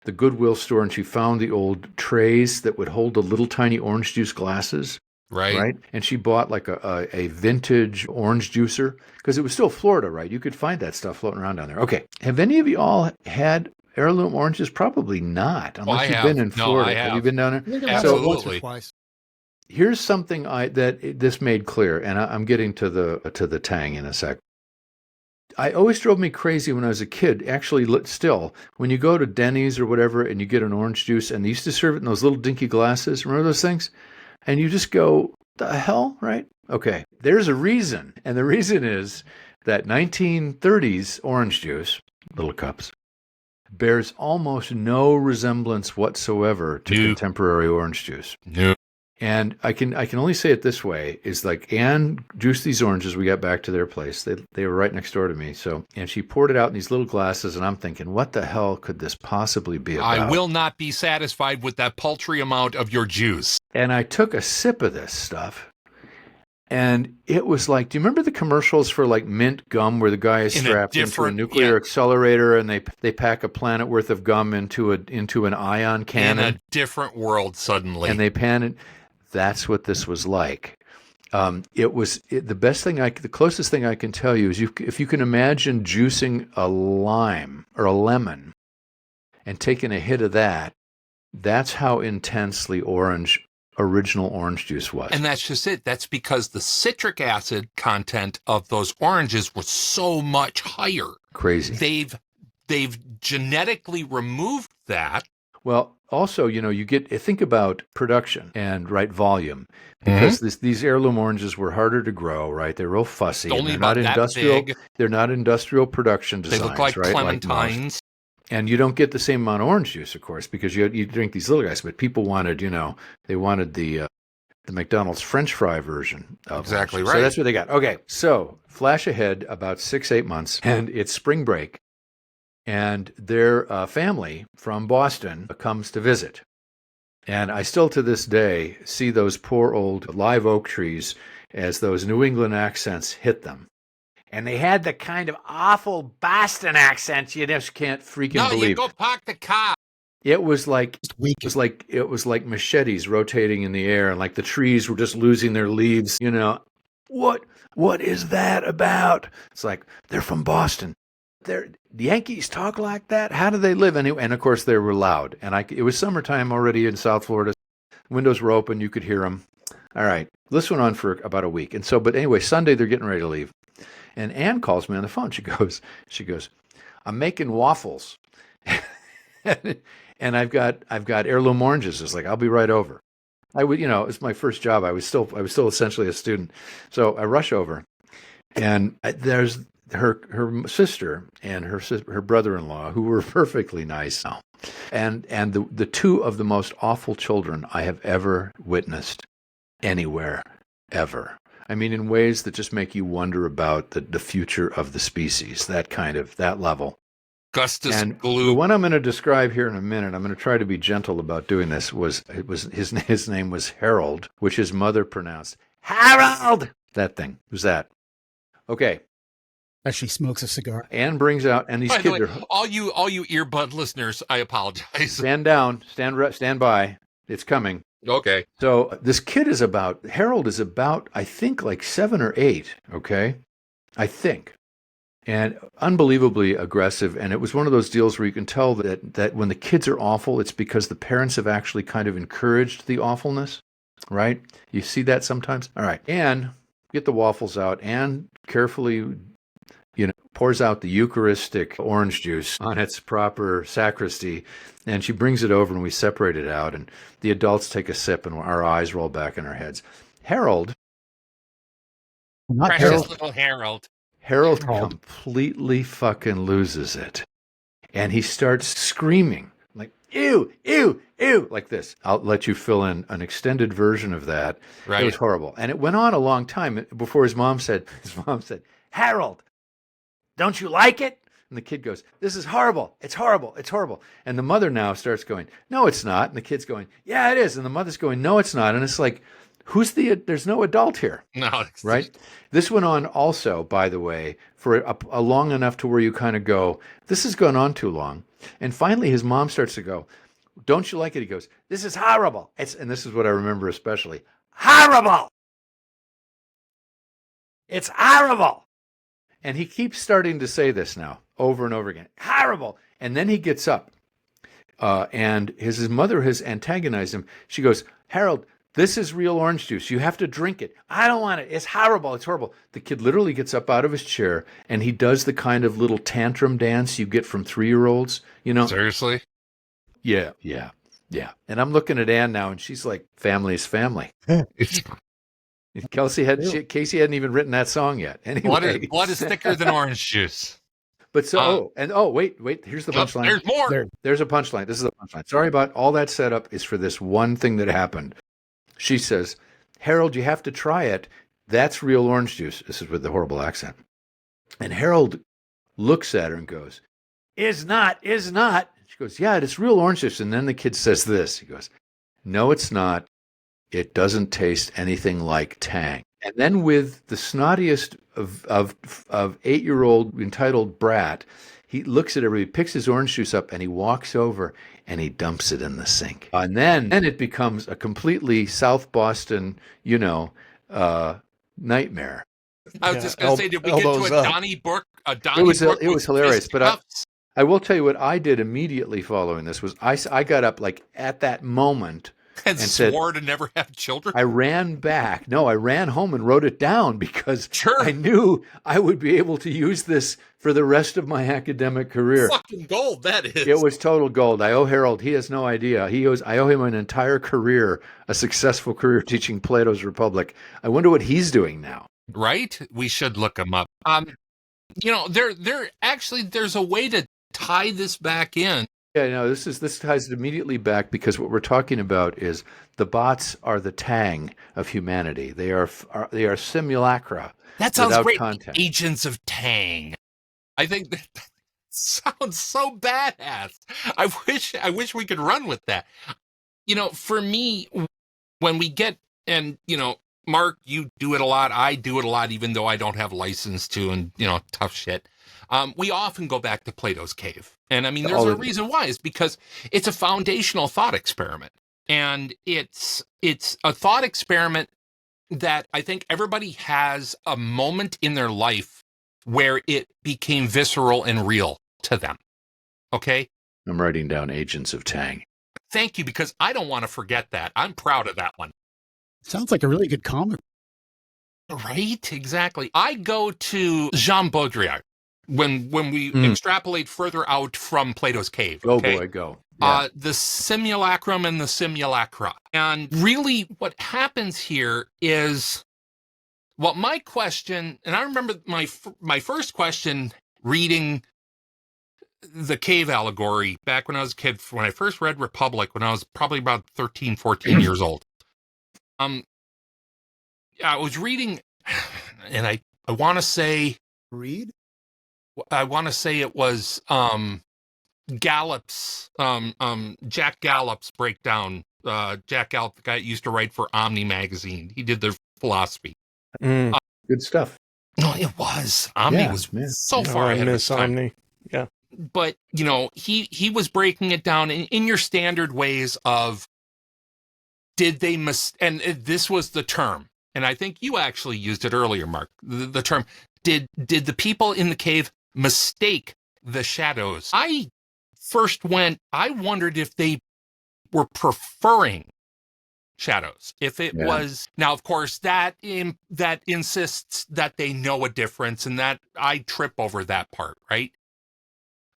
F: Goodwill store, and she found the old trays that would hold the little tiny orange juice glasses. Right. And she bought like a vintage orange juicer because it was still Florida, right? You could find that stuff floating around down there. Okay. Have any of you all had heirloom oranges? Probably not, unless you've been in Florida.
B: I have.
F: You been down there?
B: Absolutely.
E: Once or twice.
F: Here's something this made clear, and I'm getting to the Tang in a sec. I always drove me crazy when I was a kid. Actually, still, when you go to Denny's or whatever and you get an orange juice, and they used to serve it in those little dinky glasses. Remember those things? And you just go, the hell, right? Okay, there's a reason, and the reason is that 1930s orange juice, little cups, bears almost no resemblance whatsoever to contemporary orange juice.
B: No.
F: And I can only say it this way, is like Anne juiced these oranges. We got back to their place. They were right next door to me. And she poured it out in these little glasses, and I'm thinking, what the hell could this possibly be about?
B: I will not be satisfied with that paltry amount of your juice.
F: And I took a sip of this stuff, And it was like, do you remember the commercials for like mint gum where the guy is strapped into a nuclear accelerator and they pack a planet worth of gum into an ion cannon?
B: In a different world suddenly.
F: And they pan it. That's what this was like. The closest thing I can tell you is if you can imagine juicing a lime or a lemon and taking a hit of that, that's how intensely original orange juice was.
B: And that's just it. That's because the citric acid content of those oranges was so much higher.
F: Crazy.
B: They've genetically removed that.
F: Well, also, think about production and volume, because these heirloom oranges were harder to grow, right? They're real fussy.
B: Only
F: they're
B: about
F: not industrial.
B: Big.
F: They're not industrial production designs.
B: They look like
F: right?
B: clementines.
F: And you don't get the same amount of orange juice, of course, because you drink these little guys. But people wanted, they wanted the McDonald's French fry version.
B: Exactly right.
F: So that's what they got. Okay, so flash ahead about 6-8 months, and it's spring break, and their family from Boston comes to visit. And I still to this day see those poor old live oak trees as those New England accents hit them. And they had the kind of awful Boston accents you just can't freaking believe.
B: No, you go park the car.
F: It was like machetes rotating in the air, and like the trees were just losing their leaves. What is that about? It's like, they're from Boston. The Yankees talk like that. How do they live? And of course they were loud. And it was summertime already in South Florida. Windows were open. You could hear them. All right. This went on for about a week. But anyway, Sunday they're getting ready to leave. And Ann calls me on the phone. She goes, I'm making waffles. And I've got heirloom oranges. It's like, I'll be right over. It's my first job. I was still essentially a student. So I rush over, and there's her sister and her brother-in-law, who were perfectly nice now. And the two of the most awful children I have ever witnessed anywhere, ever. I mean, in ways that just make you wonder about the future of the species, that level.
B: Gustus
F: and
B: Glue.
F: The one I'm going to describe here in a minute, I'm going to try to be gentle about doing this, his name was Harold, which his mother pronounced Harold. That thing. Who's that? Okay.
E: As she smokes a cigar.
F: Anne brings out, and these
B: By the
F: kids
B: way,
F: are...
B: all you earbud listeners, I apologize.
F: Stand down. Stand by. It's coming.
B: Okay.
F: So this kid Harold is about, I think, like 7 or 8, okay? I think. And unbelievably aggressive. And it was one of those deals where you can tell that when the kids are awful, it's because the parents have actually kind of encouraged the awfulness, right? You see that sometimes? All right. Anne, get the waffles out. Anne carefully, pours out the Eucharistic orange juice on its proper sacristy, and she brings it over and we separate it out, and the adults take a sip and our eyes roll back in our heads. Harold.
B: Precious little Harold.
F: Harold completely fucking loses it. And he starts screaming like, ew, ew, ew, like this. I'll let you fill in an extended version of that. Right. It was horrible. And it went on a long time before his mom said, Harold, don't you like it? And the kid goes, this is horrible. It's horrible. It's horrible. And the mother now starts going, no, it's not. And the kid's going, yeah, it is. And the mother's going, no, it's not. And it's like, there's no adult here.
B: No.
F: Right? This went on also, by the way, for a long enough to where you kind of go, this has gone on too long. And finally his mom starts to go, don't you like it? He goes, this is horrible. And this is what I remember especially. Horrible. It's horrible. And he keeps starting to say this now over and over again. Horrible. And then he gets up and his mother has antagonized him. She goes, Harold, this is real orange juice. You have to drink it. I don't want it. It's horrible. It's horrible. The kid literally gets up out of his chair and he does the kind of little tantrum dance you get from 3-year-olds,
B: Seriously?
F: Yeah. And I'm looking at Ann now and she's like, family is family. Casey hadn't even written that song yet. Anyway.
B: Blood is thicker than orange juice.
F: But wait, here's the punchline.
B: There's more.
F: There's a punchline. This is the punchline. Sorry about all that setup is for this one thing that happened. She says, Harold, you have to try it. That's real orange juice. This is with the horrible accent. And Harold looks at her and goes, is not. She goes, yeah, it's real orange juice. And then the kid says this. He goes, no, it's not. It doesn't taste anything like Tang. And then with the snottiest of 8-year-old entitled brat, he looks at everybody, picks his orange juice up, and he walks over and he dumps it in the sink. And then it becomes a completely South Boston, nightmare.
B: I was just going to say, did we get to a Donnie Book?
F: It was hilarious, but I will tell you what I did immediately following this was I got up like at that moment
B: and swore to never have children.
F: I ran back. No, I ran home and wrote it down because I knew I would be able to use this for the rest of my academic career.
B: Fucking gold, that is.
F: It was total gold. I owe Harold. He has no idea. I owe him an entire career, a successful career teaching Plato's Republic. I wonder what he's doing now.
B: Right? We should look him up. There's a way to tie this back in.
F: Yeah, no, this ties it immediately back because what we're talking about is the bots are the Tang of humanity. They are simulacra.
B: That sounds great.
F: Content.
B: Agents of Tang. I think that sounds so badass. I wish we could run with that. For me, when we get and Mark, you do it a lot. I do it a lot, even though I don't have license to, and tough shit. We often go back to Plato's Cave. And I mean, there's a reason why. It's because it's a foundational thought experiment. And it's a thought experiment that I think everybody has a moment in their life where it became visceral and real to them. Okay?
F: I'm writing down Agents of Tang.
B: Thank you, because I don't want to forget that. I'm proud of that one.
E: Sounds like a really good comic.
B: Right? Exactly. I go to Jean Baudrillard when we extrapolate further out from Plato's Cave. Okay?
F: Go, boy, go. Yeah.
B: The simulacrum and the simulacra. And really what happens here is, my question, and I remember my first question reading the cave allegory back when I was a kid, when I first read Republic, when I was probably about 13, 14 years old. I was reading, and I want to say...
E: Read?
B: I want to say it was Gallup's, Jack Gallup's breakdown. Jack Gallup, the guy that used to write for Omni magazine. He did their philosophy.
F: Good stuff.
B: No, it was. Omni was so far ahead of its time.
D: Omni. Yeah.
B: But, he was breaking it down in your standard ways of, did they and this was the term, and I think you actually used it earlier, Mark, the term, did the people in the cave mistake the shadows? I wondered if they were preferring shadows. If it was, now of course that insists that they know a difference, and that I trip over that part, right?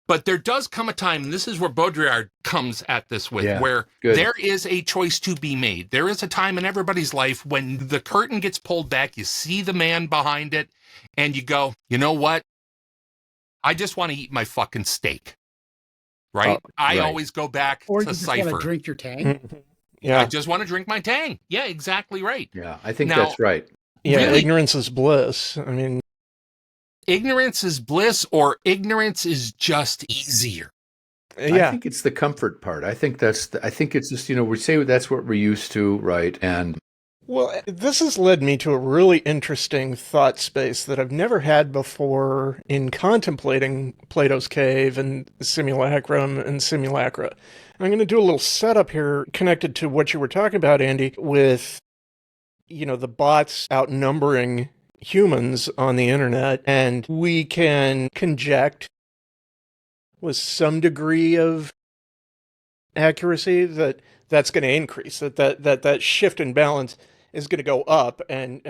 B: But there does come a time, and this is where Baudrillard comes at this with, where there is a choice to be made. There is a time in everybody's life when the curtain gets pulled back, you see the man behind it, and you go, you know what? I just want to eat my fucking steak. Right? I always go back
E: or
B: to
E: you just
B: Cypher.
E: Want to drink your Tang?
B: I just want to drink my Tang. Yeah, exactly right.
F: Yeah, I think that's right.
D: Yeah,
B: really,
D: ignorance is bliss. I mean...
B: Ignorance is bliss, or ignorance is just easier.
F: I think it's the comfort part. I think it's just, we say that's what we're used to, right? And
D: well, this has led me to a really interesting thought space that I've never had before in contemplating Plato's Cave and simulacrum and simulacra. I'm going to do a little setup here connected to what you were talking about, Andy, with, the bots outnumbering humans on the internet, and we can conject with some degree of accuracy that's going to increase, that shift in balance is going to go up, and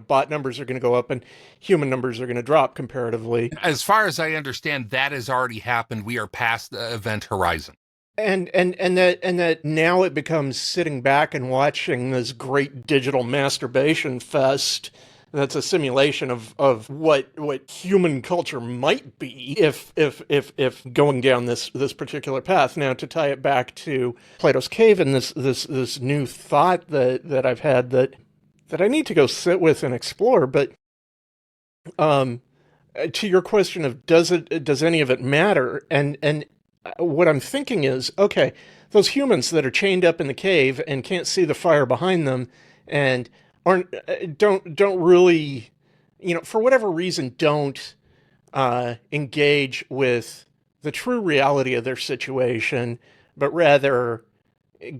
D: bot numbers are going to go up and human numbers are going to drop comparatively.
B: As far as I understand, that has already happened. We are past the event horizon.
D: And that now it becomes sitting back and watching this great digital masturbation fest that's a simulation of what human culture might be if going down this particular path. Now, to tie it back to Plato's Cave and this new thought that I've had that I need to go sit with and explore, but to your question of does any of it matter, and what I'm thinking is, okay, those humans that are chained up in the cave and can't see the fire behind them and or don't really, for whatever reason, don't engage with the true reality of their situation, but rather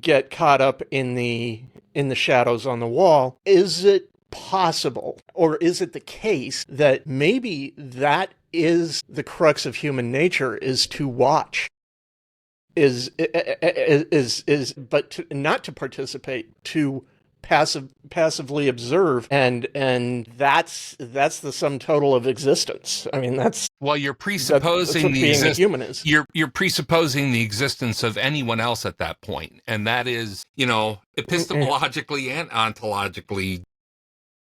D: get caught up in the shadows on the wall. Is it possible, or is it the case that maybe that is the crux of human nature, is to watch, but not to participate, to passively observe, and that's the sum total of existence. I mean,
B: well, you're presupposing
D: that's what being a human is.
B: You're presupposing the existence of anyone else at that point, and that is, epistemologically and ontologically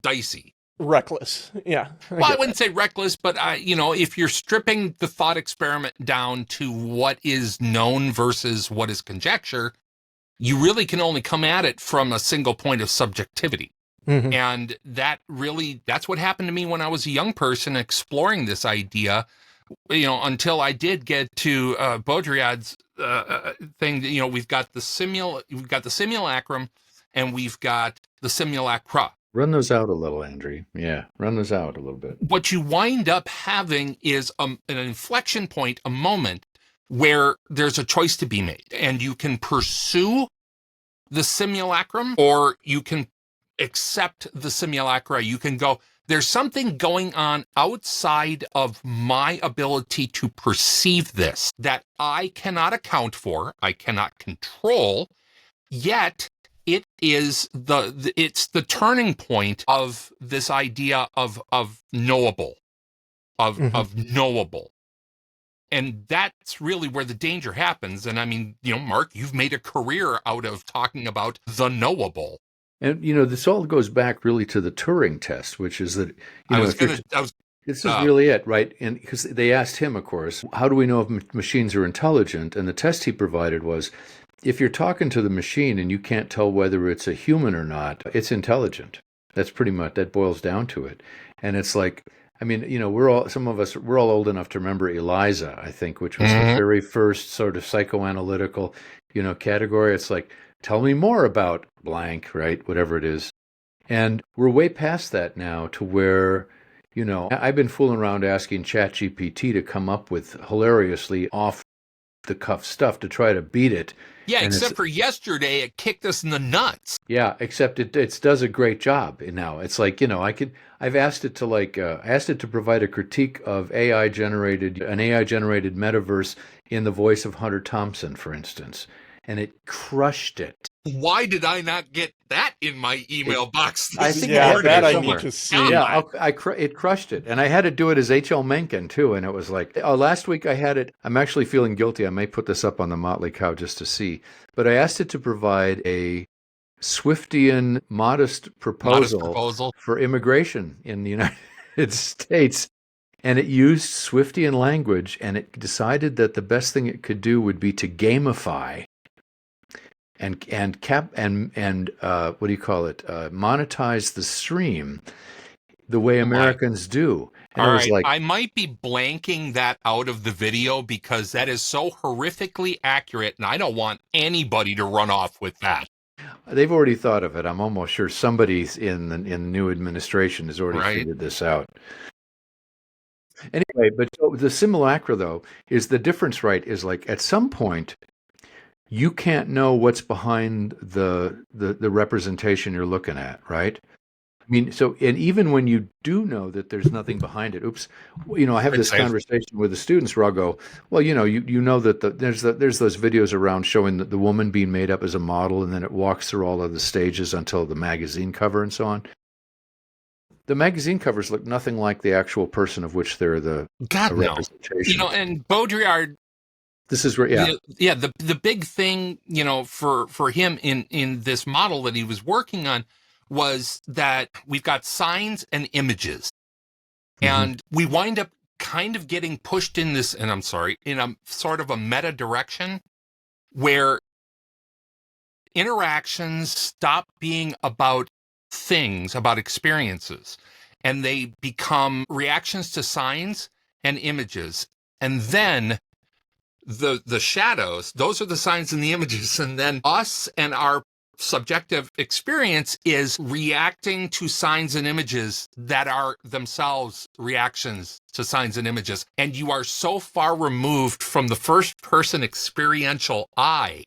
B: dicey.
D: Reckless. Yeah.
B: I wouldn't say reckless, but if you're stripping the thought experiment down to what is known versus what is conjecture, you really can only come at it from a single point of subjectivity. Mm-hmm. And that's what happened to me when I was a young person exploring this idea, until I did get to Baudrillard's thing. We've got the simulacrum and we've got the simulacra.
F: Run those out a little, Andrew. Yeah, run those out a little bit.
B: What you wind up having is an inflection point, a moment where there's a choice to be made, and you can pursue the simulacrum or you can accept the simulacra. You can go, there's something going on outside of my ability to perceive this that I cannot account for, I cannot control, yet it is it's the turning point of this idea of knowable, of knowable. And that's really where the danger happens. And I mean, Mark, you've made a career out of talking about the knowable.
F: And, this all goes back really to the Turing test, which is that, this is really it, right? And because they asked him, of course, how do we know if machines are intelligent? And the test he provided was, if you're talking to the machine and you can't tell whether it's a human or not, it's intelligent. That's pretty much, that boils down to it. And it's like, I mean, we're all old enough to remember ELIZA, I think, which was the very first sort of psychoanalytical, category. It's like, tell me more about blank, right? Whatever it is. And we're way past that now to where, I've been fooling around asking ChatGPT to come up with hilariously off the cuff stuff to try to beat it.
B: Yeah, and except for yesterday, it kicked us in the nuts.
F: Yeah, except it does a great job now. It's like, I've asked it to provide a critique of an AI generated metaverse in the voice of Hunter Thompson, for instance, and it crushed it.
B: Why did I not get that in my email box?
F: I think
D: that I need to see.
F: Yeah, it crushed it. And I had to do it as H.L. Mencken, too. And it was like, last week I had it. I'm actually feeling guilty. I may put this up on the Motley Cow just to see. But I asked it to provide a Swiftian modest proposal for immigration in the United States. And it used Swiftian language, and it decided that the best thing it could do would be to gamify and what do you call it? Monetize the stream the way Americans do. And
B: all right, I might be blanking that out of the video because that is so horrifically accurate, and I don't want anybody to run off with that.
F: They've already thought of it. I'm almost sure somebody in the new administration has already figured this out. Anyway, but the simulacra, though, is the difference, right? Is like at some point, you can't know what's behind the representation you're looking at, right? I mean, and even when you do know that there's nothing behind it, I have this conversation with the students where I'll go, well, you know that there's those videos around showing the woman being made up as a model, and then it walks through all of the stages until the magazine cover and so on. The magazine covers look nothing like the actual person of which they're the representation.
B: And Baudrillard.
F: This is where,
B: the big thing, for him in this model that he was working on was that we've got signs and images, and we wind up kind of getting pushed in this, and I'm sorry, in a sort of a meta direction where interactions stop being about things, about experiences, and they become reactions to signs and images, and then the shadows, those are the signs and the images, and then us and our subjective experience is reacting to signs and images that are themselves reactions to signs and images. And you are so far removed from the first person experiential I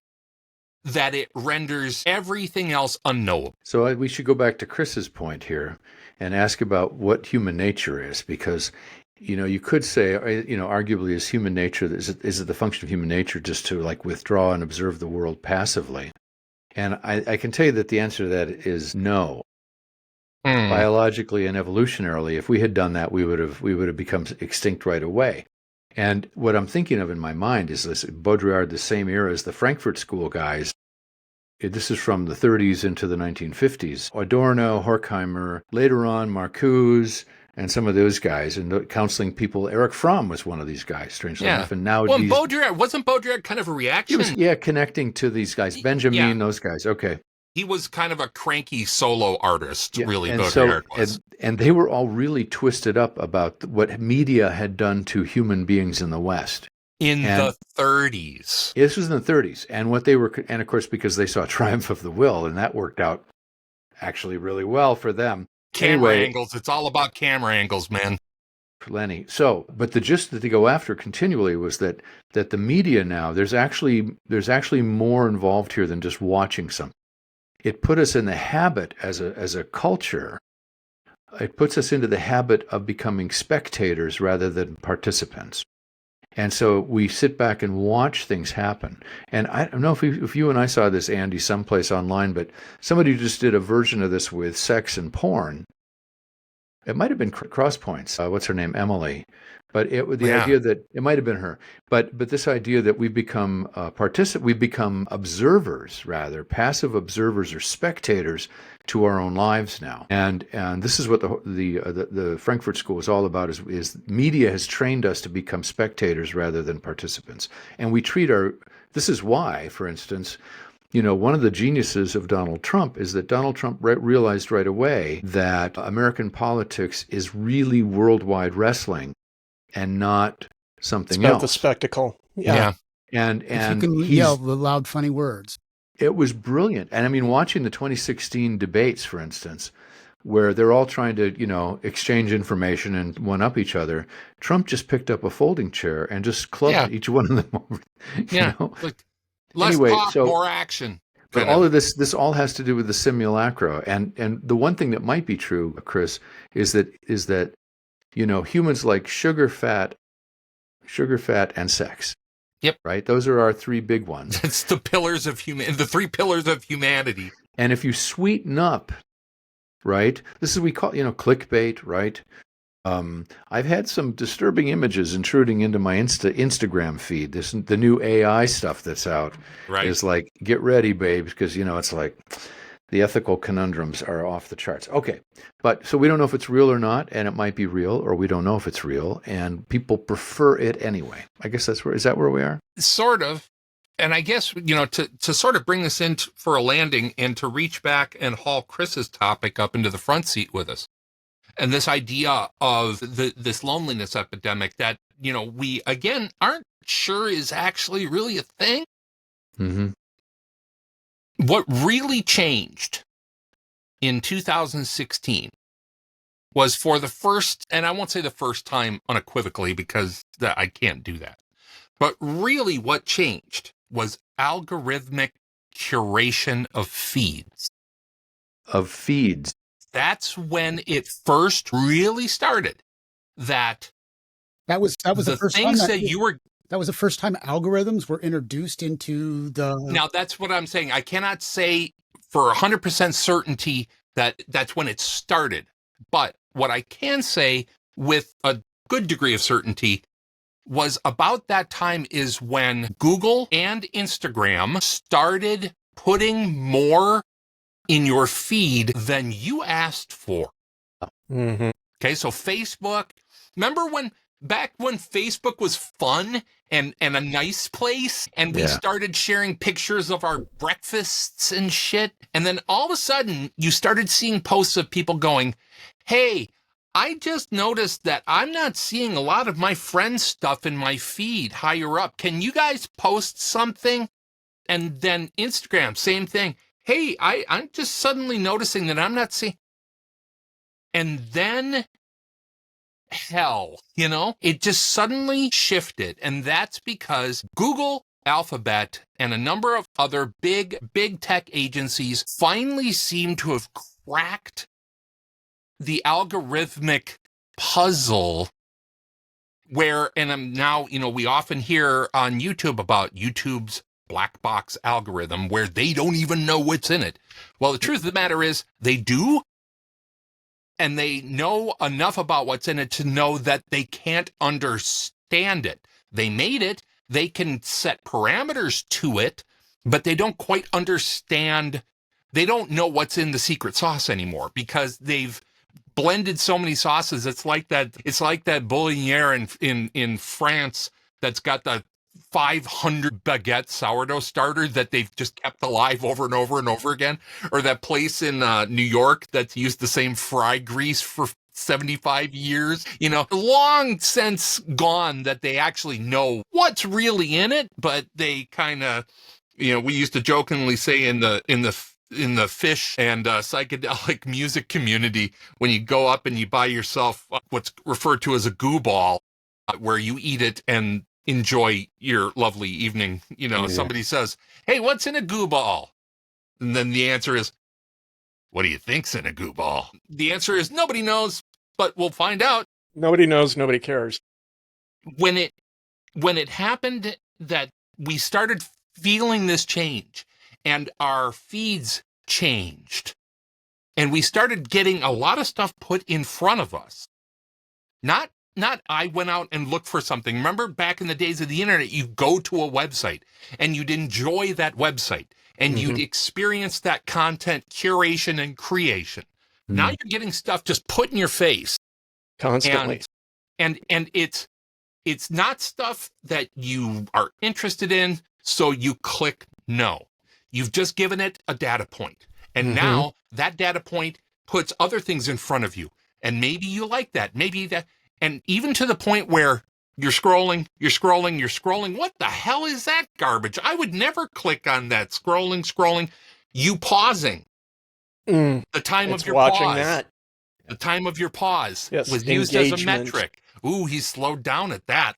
B: that it renders everything else unknowable.
F: So we should go back to Chris's point here and ask about what human nature is, because you could say, arguably, is human nature, is it the function of human nature just to like withdraw and observe the world passively? And I can tell you that the answer to that is no. Biologically and evolutionarily, if we had done that, we would have become extinct right away. And what I'm thinking of in my mind is this Baudrillard, the same era as the Frankfurt School guys. This is from the 30s into the 1950s. Adorno, Horkheimer, later on Marcuse, and some of those guys, and counseling people. Eric Fromm was one of these guys, strangely enough. And now,
B: wasn't Baudrillard kind of a reaction?
F: Connecting to these guys, Benjamin, those guys. Okay,
B: he was kind of a cranky solo artist, really.
F: And
B: Baudrillard was,
F: and they were all really twisted up about what media had done to human beings in the West
B: in the 30s.
F: This was in the 30s, and what they were, and of course, because they saw Triumph of the Will, and that worked out actually really well for them.
B: Camera angles. It's all about camera angles, man.
F: Lenny. So, but the gist that they go after continually was that the media now, there's actually more involved here than just watching something. It put us in the habit as a culture. It puts us into the habit of becoming spectators rather than participants. And so we sit back and watch things happen. And I don't know if you and I saw this, Andy, someplace online, but somebody just did a version of this with sex and porn. It might have been Crosspoints. What's her name? Emily. But idea that it might have been her. But this idea that we become we become observers, rather passive observers or spectators to our own lives now. And this is what the Frankfurt School is all about. Is media has trained us to become spectators rather than participants. And we treat this is why, for instance, one of the geniuses of Donald Trump is that Donald Trump realized right away that American politics is really worldwide wrestling and not something else.
D: It's about the spectacle.
B: Yeah.
F: And
E: if you can yell the loud, funny words.
F: It was brilliant. And I mean, watching the 2016 debates, for instance, where they're all trying to, exchange information and one-up each other, Trump just picked up a folding chair and just clubbed each one of them over.
B: Less talk, more action.
F: But all of this all has to do with the simulacra. And the one thing that might be true, Chris, is that humans like sugar, fat, and sex.
B: Yep.
F: Right? Those are our three big ones.
B: It's the pillars of the three pillars of humanity.
F: And if you sweeten up, right? This is we call clickbait, right? I've had some disturbing images intruding into my Instagram feed. The new AI stuff that's out is like, get ready, babes, because it's like the ethical conundrums are off the charts. Okay, but so we don't know if it's real or not, and it might be real, or we don't know if it's real, and people prefer it anyway. I guess is that where we are?
B: Sort of. And I guess, to sort of bring this in for a landing and to reach back and haul Chris's topic up into the front seat with us. And this idea of this loneliness epidemic that, we, again, aren't sure is actually really a thing.
F: Mm-hmm.
B: What really changed in 2016 was for the first, and I won't say the first time unequivocally because I can't do that, but really what changed was algorithmic curation of feeds. That's when it first really started. That
E: was the first
B: things
E: time
B: that you were.
E: That was the first time algorithms were introduced into the.
B: Now that's what I'm saying. I cannot say for 100% certainty that that's when it started, but what I can say with a good degree of certainty was about that time is when Google and Instagram started putting more in your feed than you asked for.
D: Mm-hmm.
B: Okay, so Facebook, remember back when Facebook was fun and a nice place, and we started sharing pictures of our breakfasts and shit, and then all of a sudden you started seeing posts of people going, hey, I just noticed that I'm not seeing a lot of my friends' stuff in my feed higher up. Can you guys post something? And then Instagram, same thing. hey, I'm just suddenly noticing that I'm not seeing. And then hell, it just suddenly shifted. And that's because Google, Alphabet, and a number of other big tech agencies finally seem to have cracked the algorithmic puzzle where, and I'm now, we often hear on YouTube about YouTube's black box algorithm where they don't even know what's in it. Well, the truth of the matter is they do, and they know enough about what's in it to know that they can't understand it. They made it, they can set parameters to it, but they don't quite understand. They don't know what's in the secret sauce anymore because they've blended so many sauces. It's like that bouillonière in France that's got the 500 baguette sourdough starter that they've just kept alive over and over and over again, or that place in New York that's used the same fry grease for 75 years, long since gone that they actually know what's really in it, but they kind of, we used to jokingly say in the fish and psychedelic music community, when you go up and you buy yourself what's referred to as a goo ball, where you eat it and enjoy your lovely evening. Somebody says, hey, what's in a goo ball? And then the answer is, what do you think's in a goo ball? The answer is nobody knows, but we'll find out.
D: Nobody knows, nobody cares.
B: When it happened that we started feeling this change and our feeds changed and we started getting a lot of stuff put in front of us, not I went out and looked for something. Remember back in the days of the internet, you go to a website and you'd enjoy that website and you'd experience that content curation and creation. Now you're getting stuff just put in your face
D: constantly.
B: And it's not stuff that you are interested in, so you click no. You've just given it a data point. And now that data point puts other things in front of you. And maybe you like that. Maybe that. And even to the point where you're scrolling. What the hell is that garbage? I would never click on that. Scrolling. You pausing. The time of your
D: watching
B: pause.
D: That.
B: The time of your pause was used
D: engagement.
B: as a metric. Ooh, he slowed down at that.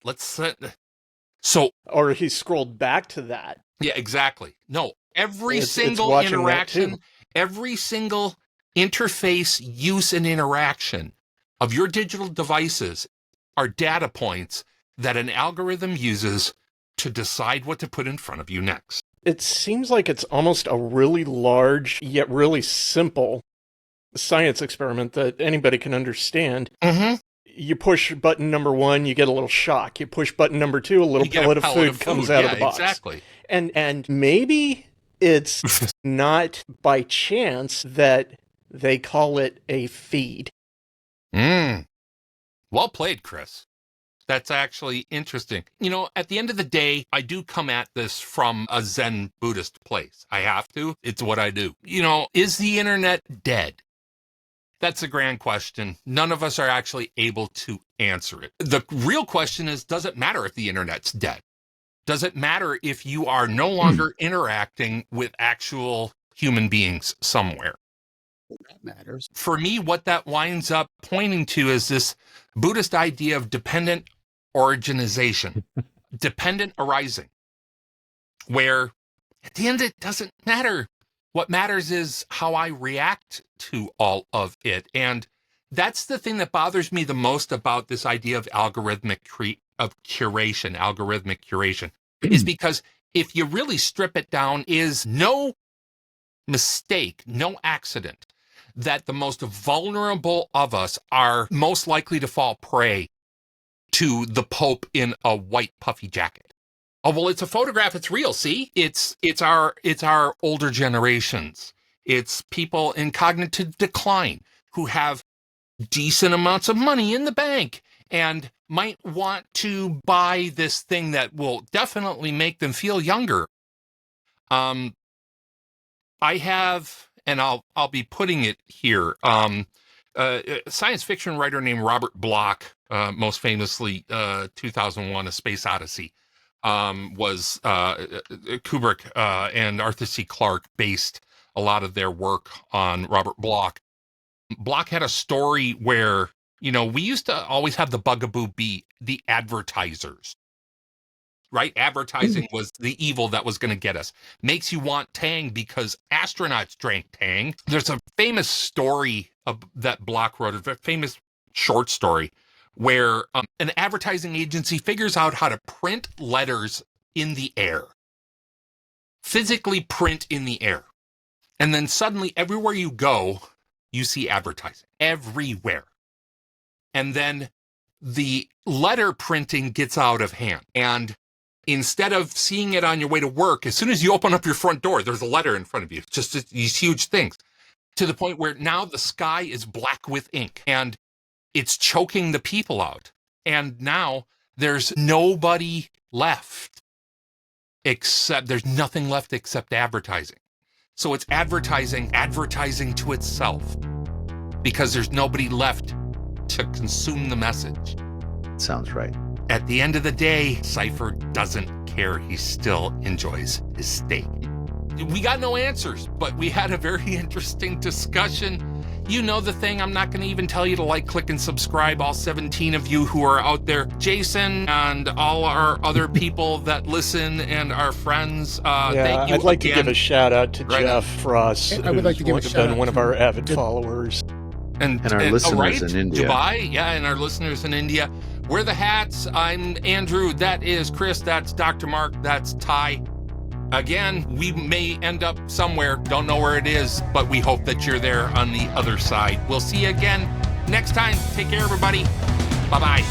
D: Or he scrolled back to that.
B: Yeah, exactly. No, every single interaction, every single interface use and interaction of your digital devices are data points that an algorithm uses to decide what to put in front of you next.
D: It seems like it's almost a really large, yet really simple science experiment that anybody can understand. You push button number 1, you get a little shock. You push button number 2, a little pellet of food comes out of the box.
B: Exactly.
D: And maybe it's not by chance that they call it a feed.
B: Well played, Chris. That's actually interesting. At the end of the day, I do come at this from a Zen Buddhist place. I have to. It's what I do. Is the internet dead? That's a grand question. None of us are actually able to answer it. The real question is, does it matter if the internet's dead? Does it matter if you are no longer interacting with actual human beings somewhere?
E: That matters.
B: For me, what that winds up pointing to is this Buddhist idea of dependent originization, dependent arising, where at the end, it doesn't matter. What matters is how I react to all of it. And that's the thing that bothers me the most about this idea of algorithmic curation, is because if you really strip it down, is no mistake, no accident that the most vulnerable of us are most likely to fall prey to the Pope in a white puffy jacket. Oh, well, it's a photograph. It's real. See, it's our older generations. It's people in cognitive decline who have decent amounts of money in the bank and might want to buy this thing that will definitely make them feel younger. I have, and I'll be putting it here. A science fiction writer named Robert Bloch, most famously 2001: A Space Odyssey. Was Kubrick and Arthur C. Clarke based a lot of their work on Robert Bloch. Bloch had a story where, we used to always have the bugaboo be the advertisers, right? Advertising was the evil that was going to get us. Makes you want Tang because astronauts drank Tang. There's a famous story that Bloch wrote, a famous short story, where an advertising agency figures out how to print letters in the air, physically print in the air. And then suddenly everywhere you go, you see advertising everywhere. And then the letter printing gets out of hand. And instead of seeing it on your way to work, as soon as you open up your front door, there's a letter in front of you. Just these huge things, to the point where now the sky is black with ink and it's choking the people out. And now there's nobody left there's nothing left except advertising. So it's advertising to itself because there's nobody left to consume the message.
F: Sounds right.
B: At the end of the day, Cypher doesn't care. He still enjoys his steak. We got no answers, but we had a very interesting discussion. You know the thing, I'm not going to even tell you to like, click, and subscribe, all 17 of you who are out there. Jason and all our other people that listen and our friends, thank you
D: I'd like
B: again.
D: to give a shout out to
B: Right
D: Jeff Frost,
E: I would like to give a
D: who's
E: shout
D: been
E: out
D: one of
E: to-
D: our avid followers.
B: And
F: our listeners
B: right?
F: in India.
B: Dubai, yeah, and our listeners in India. We're the Hats. I'm Andrew. That is Chris. That's Dr. Mark. That's Ty. Again, we may end up somewhere. Don't know where it is, but we hope that you're there on the other side. We'll see you again next time. Take care, everybody. Bye-bye.